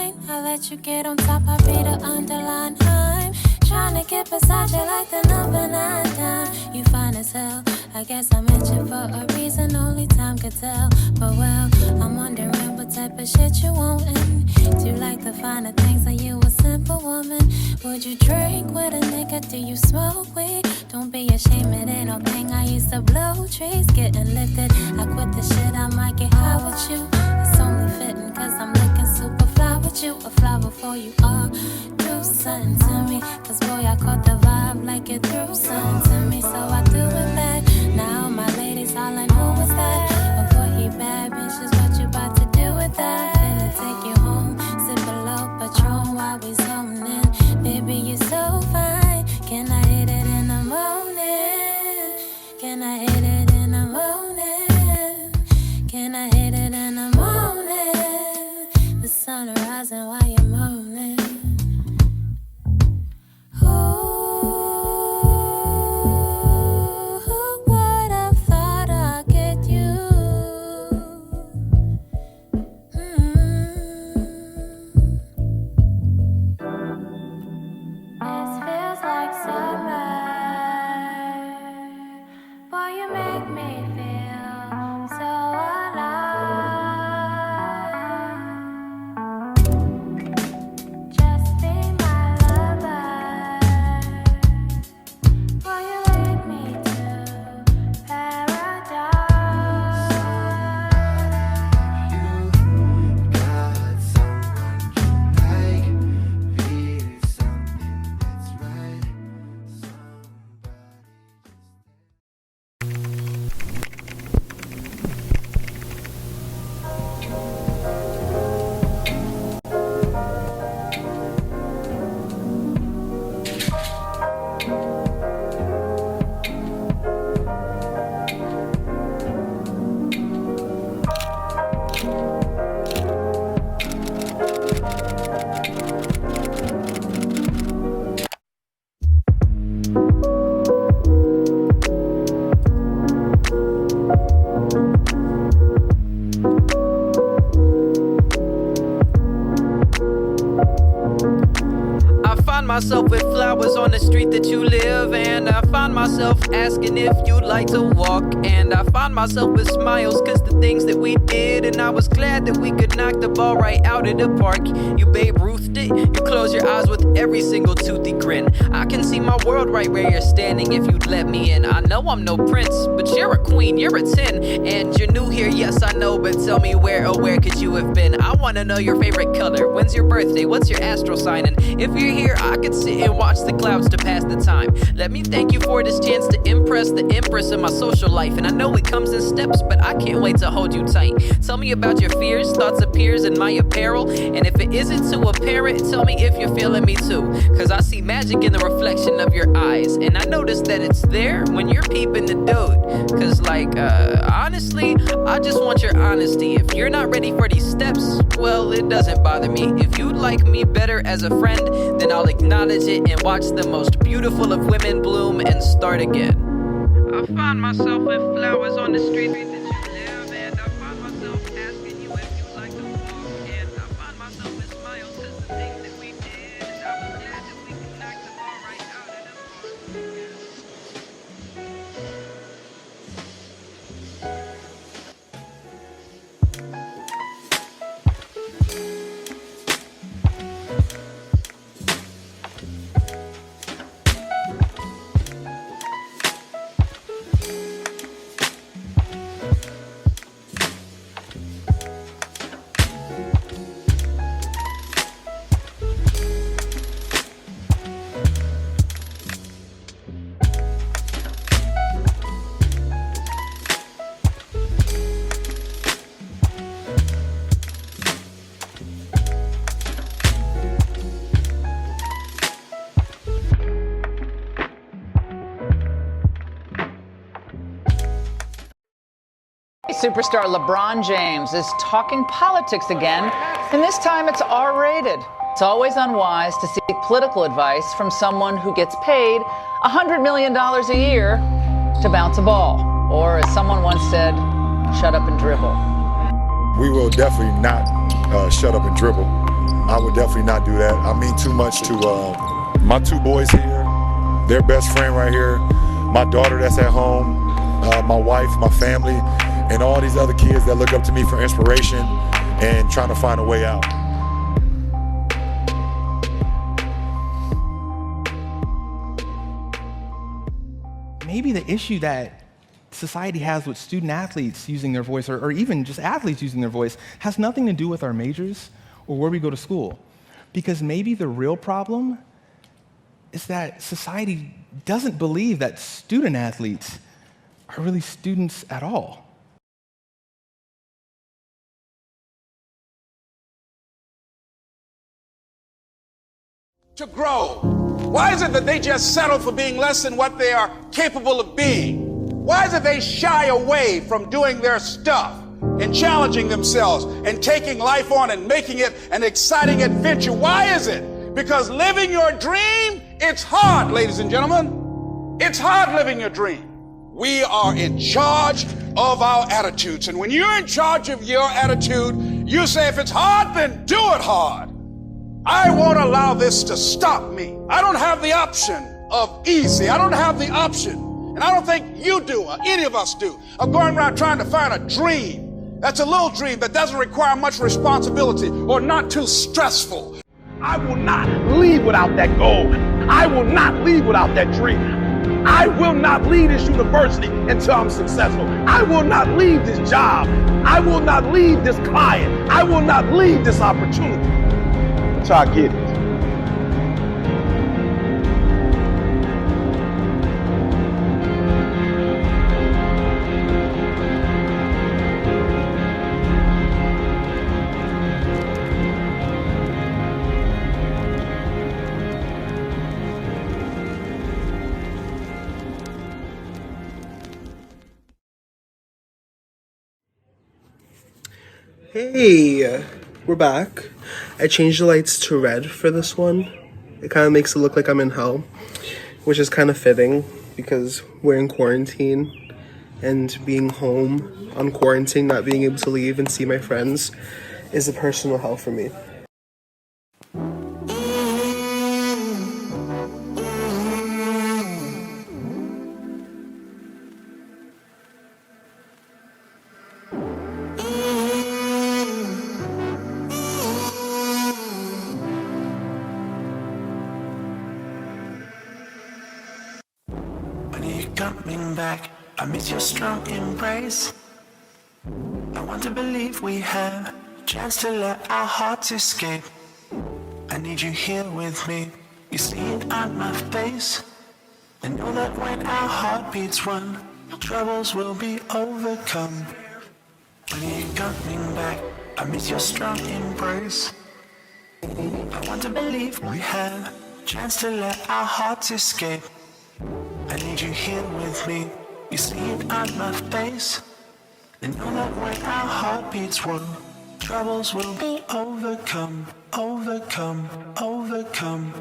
line. I let you get on top, I be the underline. I'm trying to get beside you like the number 9 time. You fine as hell, I guess I met you for a reason only time could tell. But well, I'm wondering what type of shit you wantin'. Do you like the finer things? Are you a simple woman? Would you drink with a nigga? Do you smoke weed? Don't be ashamed, it ain't no thing. I used to blow trees, getting lifted. I quit the shit, I might get high with you. It's only fitting, cause I'm looking super fly with you. A fly before you are. Do something to me, cause boy, I caught the vibe like you threw something to me. So I do it back. Now my ladies hollering, who was that? Oh boy, he bad, bitch, is what you about to do with that? Finna take you home, sip a low Patron while we zoning. Baby, you so fine. Can I hit it in the morning? Can I hit it in the morning? Can I hit it in the morning? The sun rising while you're moaning. Myself with flowers on the street that you live, and I find myself asking if you'd like to walk, and I find myself with smiles cause the things that we did, and I was glad that we could knock the ball right out of the park. You Babe Ruthed it, you close your eyes with every single toothy grin. I can see my world right where you're standing if you'd let me in. I know I'm no prince, but you're a queen, you're a 10, and you're new here, yes I know, but tell me where, oh where could you have been? I wanna know your favorite color, when's your birthday, what's your astral sign, and if you're here I could sit and watch the clouds to pass the time. Let me thank you for this chance to impress the empress of my social life, and I know it comes in steps, but I can't wait to hold you tight. Tell me about your fears, thoughts appears in my apparel, and if it isn't too apparent, tell me if you're feeling me too, cause I see magic in the reflection of your eyes, and I notice that it's there when you're peeping the dude, cause like, honestly, I just want your honesty. If you're not ready for these steps, well, it doesn't bother me. If you'd like me better as a friend, then I'll acknowledge it and watch the most beautiful of women bloom and start again. I find myself with flowers on the street that you live, and I find myself asking you if you'd like to walk, and I find myself with smiles cause the things that we did, and I was glad that we could knock the ball right out of the park. Superstar LeBron James is talking politics again, and this time it's R-rated. It's always unwise to seek political advice from someone who gets paid $100 million a year to bounce a ball. Or as someone once said, shut up and dribble. We will definitely not shut up and dribble. I would definitely not do that. I mean too much to my two boys here, their best friend right here, my daughter that's at home, my wife, my family, and all these other kids that look up to me for inspiration and trying to find a way out. Maybe the issue that society has with student athletes using their voice, or even just athletes using their voice, has nothing to do with our majors or where we go to school. Because maybe the real problem is that society doesn't believe that student athletes are really students at all. To grow. Why is it that they just settle for being less than what they are capable of being? Why is it they shy away from doing their stuff and challenging themselves and taking life on and making it an exciting adventure? Why is it? Because living your dream, it's hard, ladies and gentlemen. It's hard living your dream. We are in charge of our attitudes. And when you're in charge of your attitude, you say, if it's hard, then do it hard. I won't allow this to stop me. I don't have the option of easy. I don't have the option, and I don't think you do, or any of us do, of going around trying to find a dream that's a little dream that doesn't require much responsibility or not too stressful. I will not leave without that goal. I will not leave without that dream. I will not leave this university until I'm successful. I will not leave this job. I will not leave this client. I will not leave this opportunity until I get it. Hey, we're back. I changed the lights to red for this one. It kind of makes it look like I'm in hell, which is kind of fitting because we're in quarantine, and being home on quarantine, not being able to leave and see my friends, is a personal hell for me. Coming back, I miss your strong embrace. I want to believe we have a chance to let our hearts escape. I need you here with me. You see it on my face. I know that when our heartbeats run, troubles will be overcome. When are you coming back? I miss your strong embrace. I want to believe we have a chance to let our hearts escape. I need you here with me. You see it on my face. And know that when our heartbeats run, troubles will be overcome, overcome, overcome.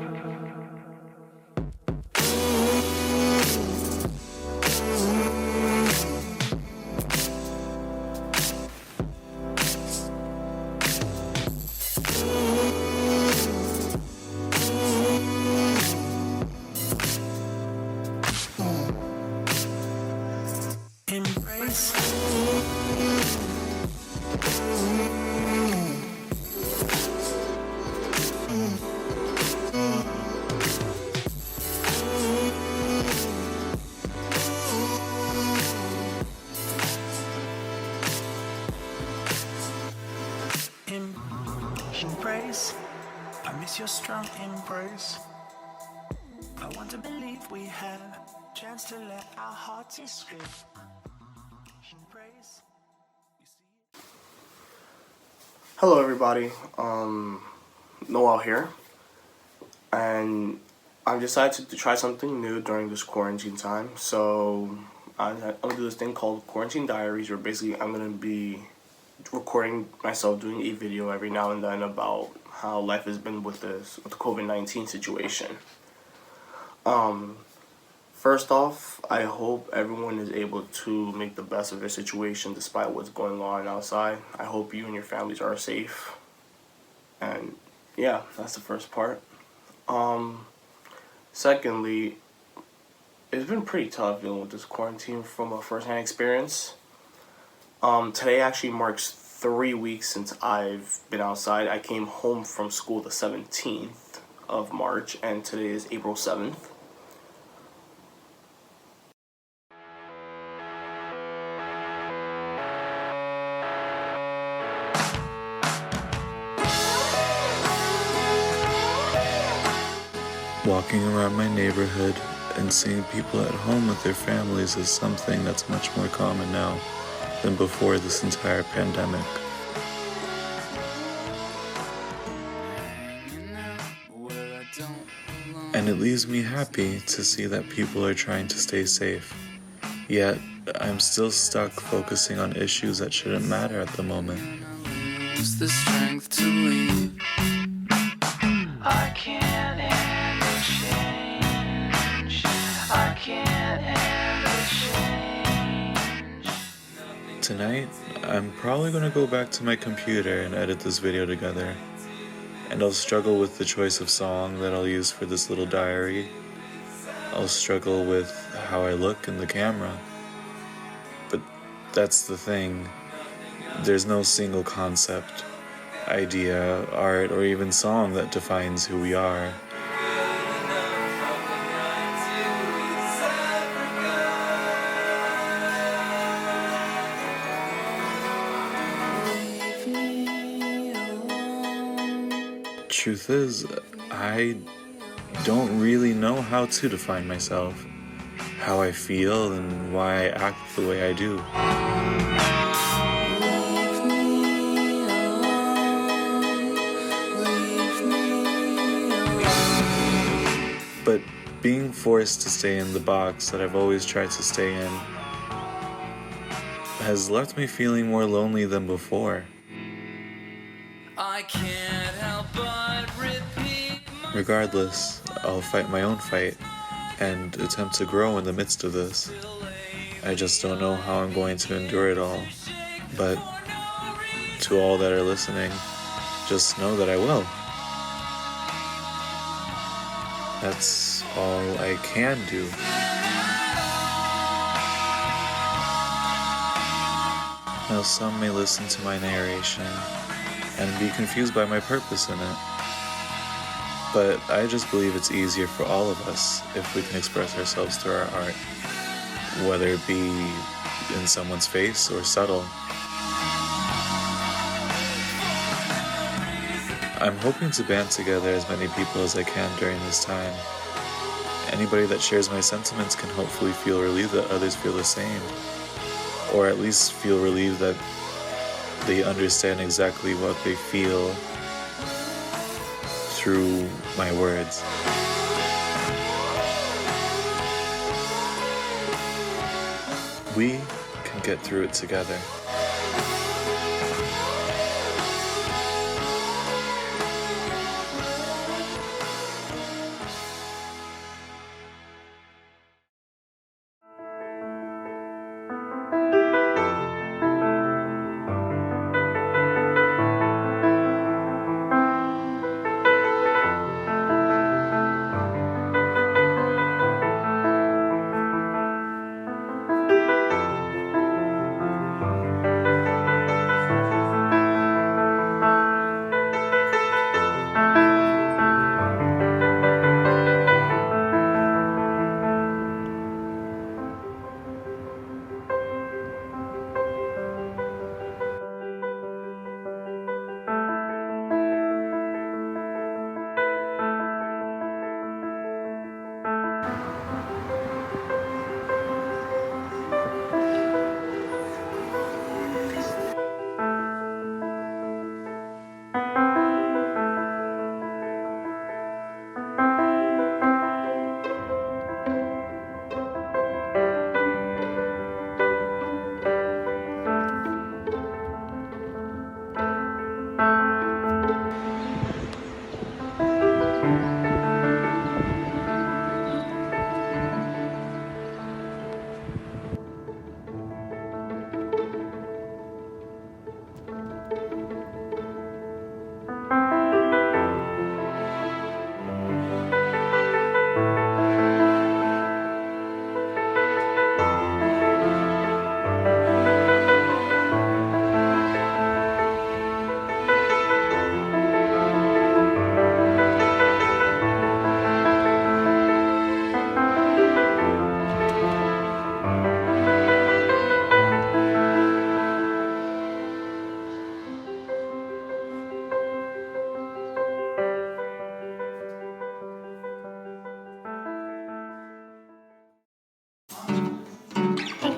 Embrace, I miss your strong embrace. I want to believe we have a chance to let our hearts escape. Embrace. Hello everybody, Noel here, and I've decided to try something new during this quarantine time. So I'm gonna do this thing called Quarantine Diaries, where basically I'm gonna be recording myself doing a video every now and then about how life has been with the COVID-19 situation. First off, I hope everyone is able to make the best of their situation despite what's going on outside. I hope you and your families are safe, and yeah, that's the first part. Secondly, it's been pretty tough dealing with this quarantine from a first-hand experience. Today actually marks 3 weeks since I've been outside. I came home from school the 17th of March, and today is April 7th. Walking around my neighborhood and seeing people at home with their families is something that's much more common now than before this entire pandemic. And it leaves me happy to see that people are trying to stay safe. Yet, I'm still stuck focusing on issues that shouldn't matter at the moment. Lose the strength to leave. I can't handle change. I can't handle change. Tonight, I'm probably gonna go back to my computer and edit this video together. And I'll struggle with the choice of song that I'll use for this little diary. I'll struggle with how I look in the camera. But that's the thing. There's no single concept, idea, art, or even song that defines who we are. Truth is, I don't really know how to define myself, how I feel, and why I act the way I do. But being forced to stay in the box that I've always tried to stay in has left me feeling more lonely than before. I can't help but repeat. Regardless, I'll fight my own fight and attempt to grow in the midst of this. I just don't know how I'm going to endure it all. But to all that are listening, just know that I will. That's all I can do. Now some may listen to my narration and be confused by my purpose in it. But I just believe it's easier for all of us if we can express ourselves through our art, whether it be in someone's face or subtle. I'm hoping to band together as many people as I can during this time. Anybody that shares my sentiments can hopefully feel relieved that others feel the same, or at least feel relieved that they understand exactly what they feel through my words. We can get through it together.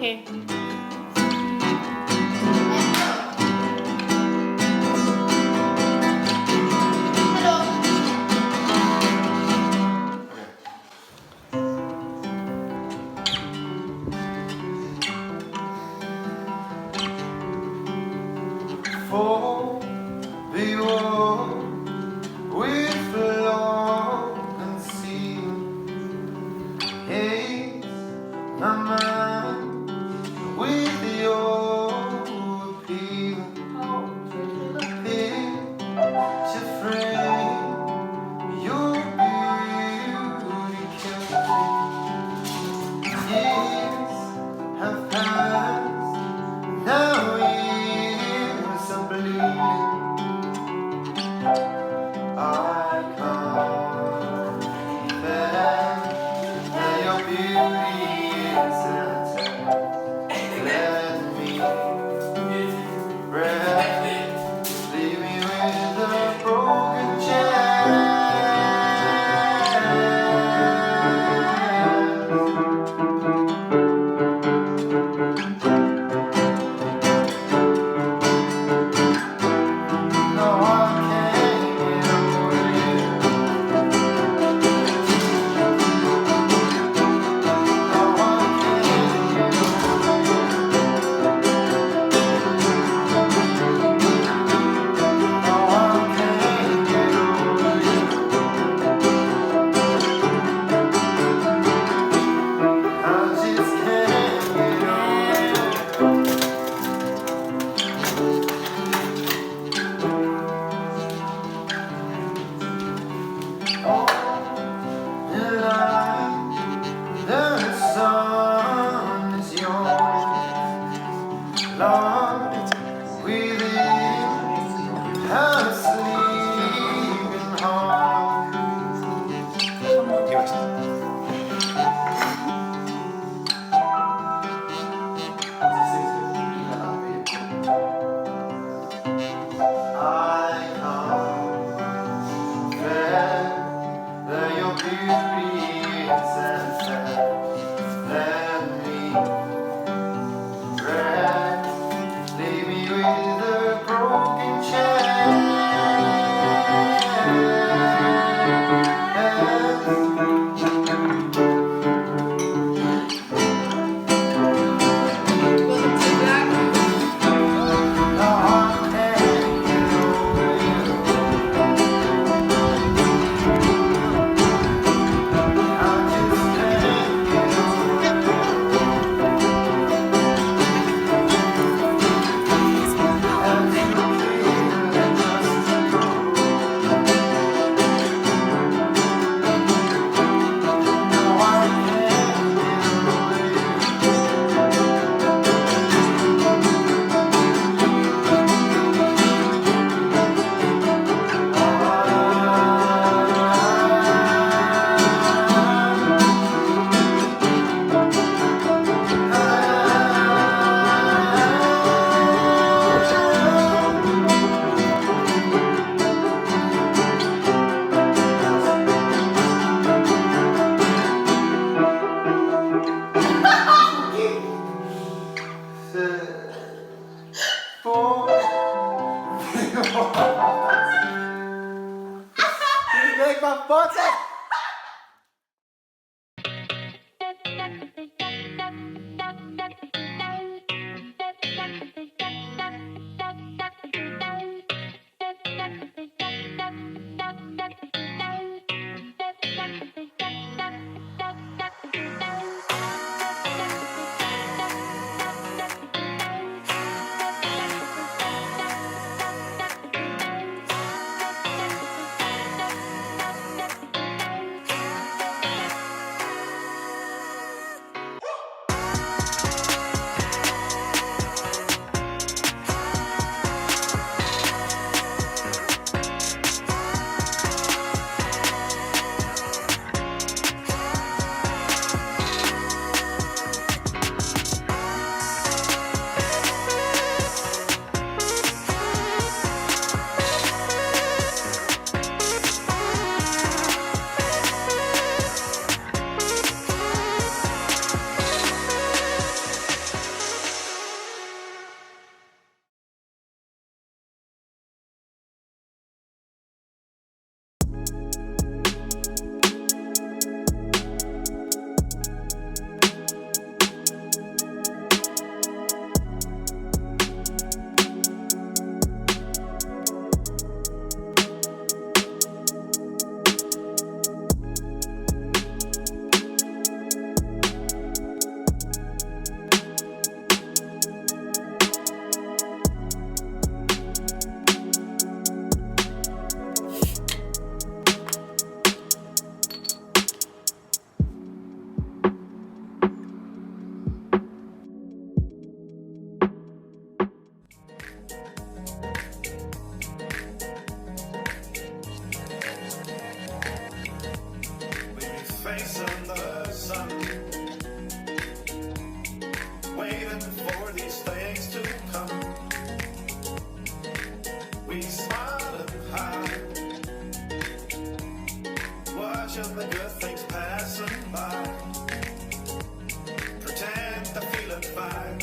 Okay. For the war with long concealed haze my mind with your appeal. Picture frame your beauty kills me. Years have passed, now years are bleeding. I confess that your beauty is attacked. Let me rest, leave me with a broken chance. No, I can't get over you. No, I can't get over you. No, I can't get over you. I just can't get over you. The sun is yours, Lord, within her sleeping heart. I confess that your beauty is ancestral. Let me rest, leave me with a broken chance. Make my butt Watch of the good things passing by. Pretend to feel it fine.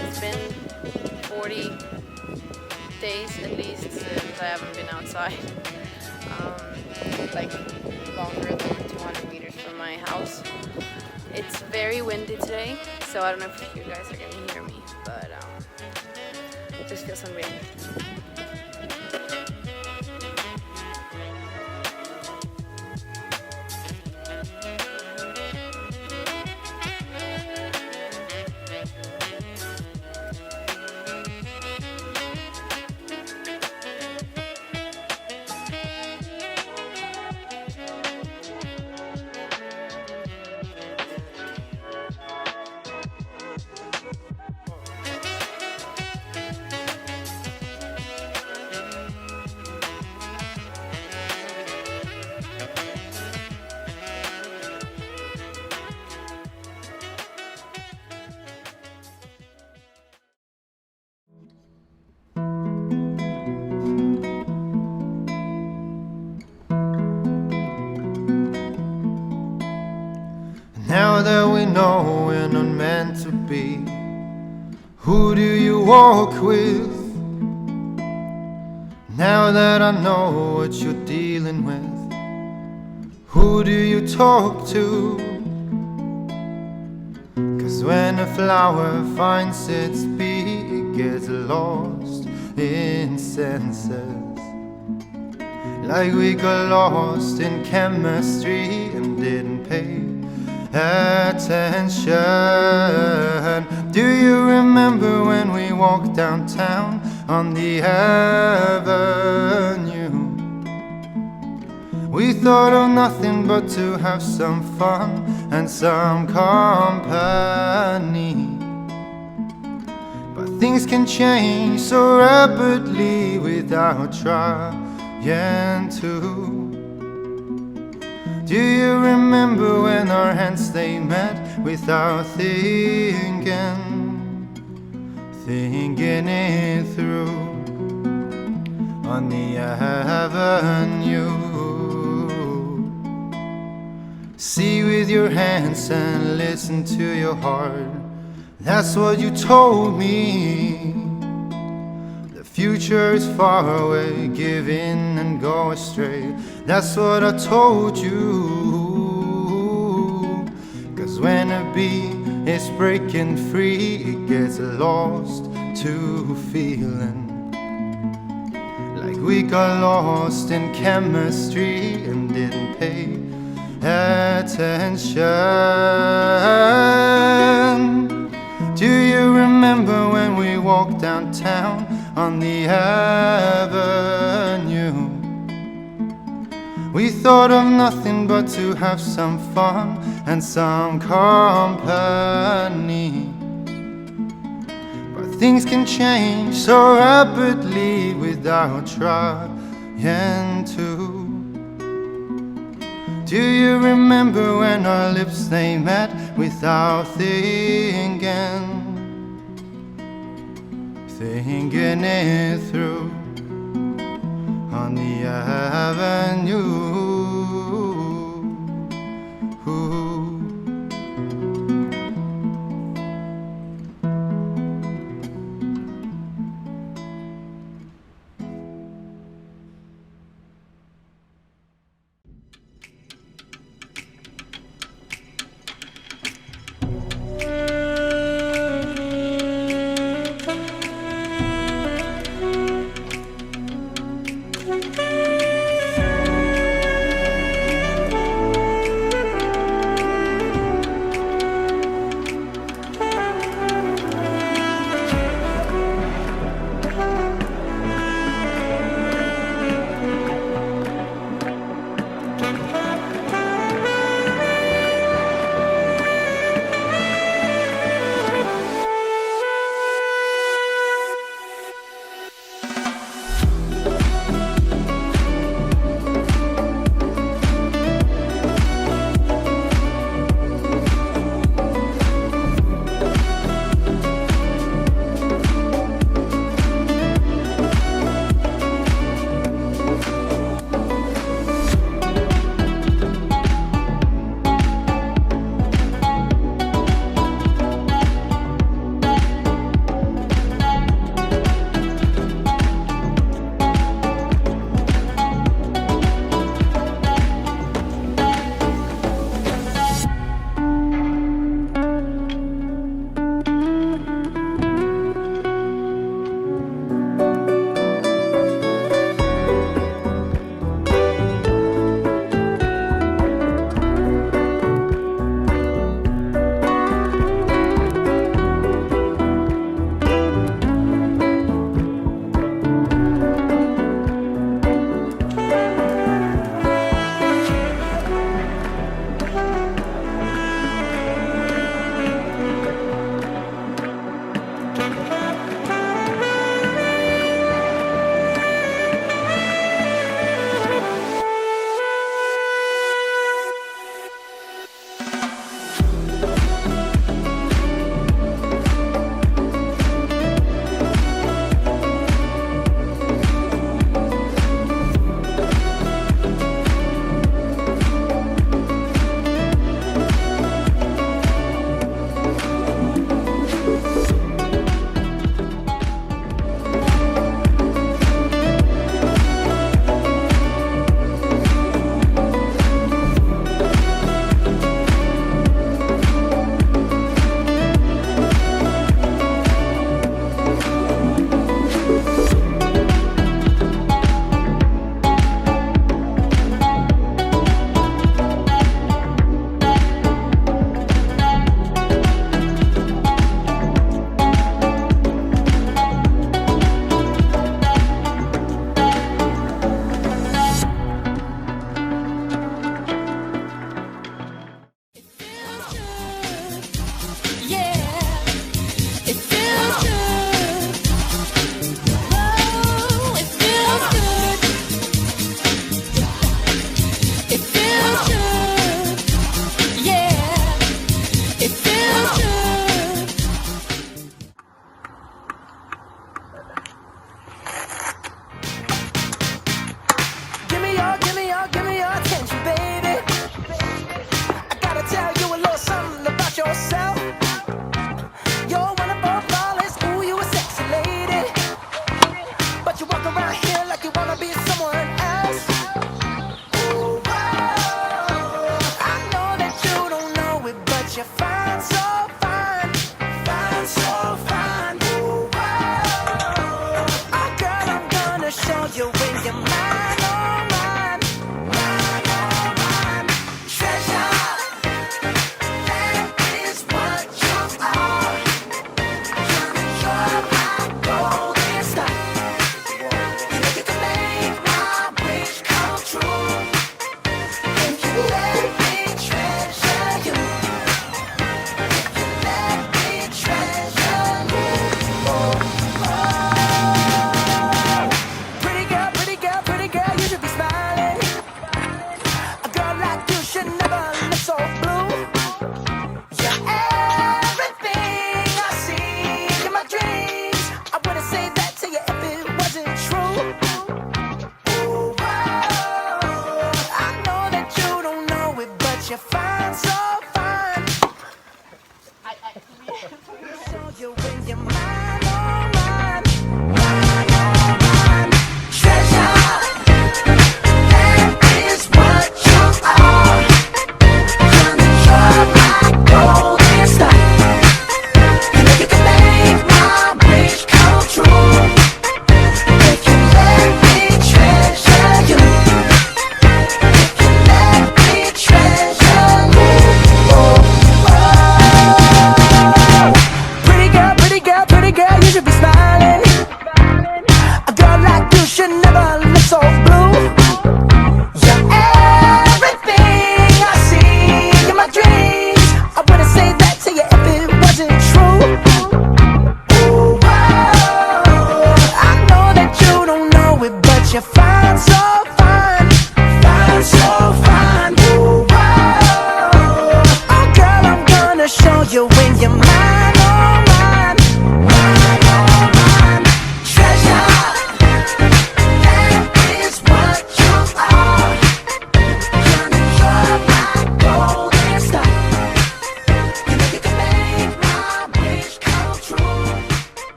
It's been 40 days at least since I haven't been outside. Like longer than 200 meters from my house. It's very windy today, so I don't know if you guys are gonna hear me, but it just feels unreal. Now that we know we're not meant to be, who do you walk with? Now that I know what you're dealing with, who do you talk to? 'Cause when a flower finds its bee, it gets lost in senses. Like we got lost in chemistry and didn't pay attention. Do you remember when we walked downtown on the avenue? We thought of nothing but to have some fun and some company. But things can change so rapidly without trying to. Do you remember when our hands they met without thinking it through on the avenue? See with your hands and listen to your heart. That's what you told me. The future is far away, give in and go astray. That's what I told you. 'Cause when a bee is breaking free, it gets lost to feeling. Like we got lost in chemistry and didn't pay attention. Do you remember when we walked downtown on the avenue? We thought of nothing but to have some fun and some company. But things can change so rapidly without trying to. Do you remember when our lips they met without thinking it through on the avenue?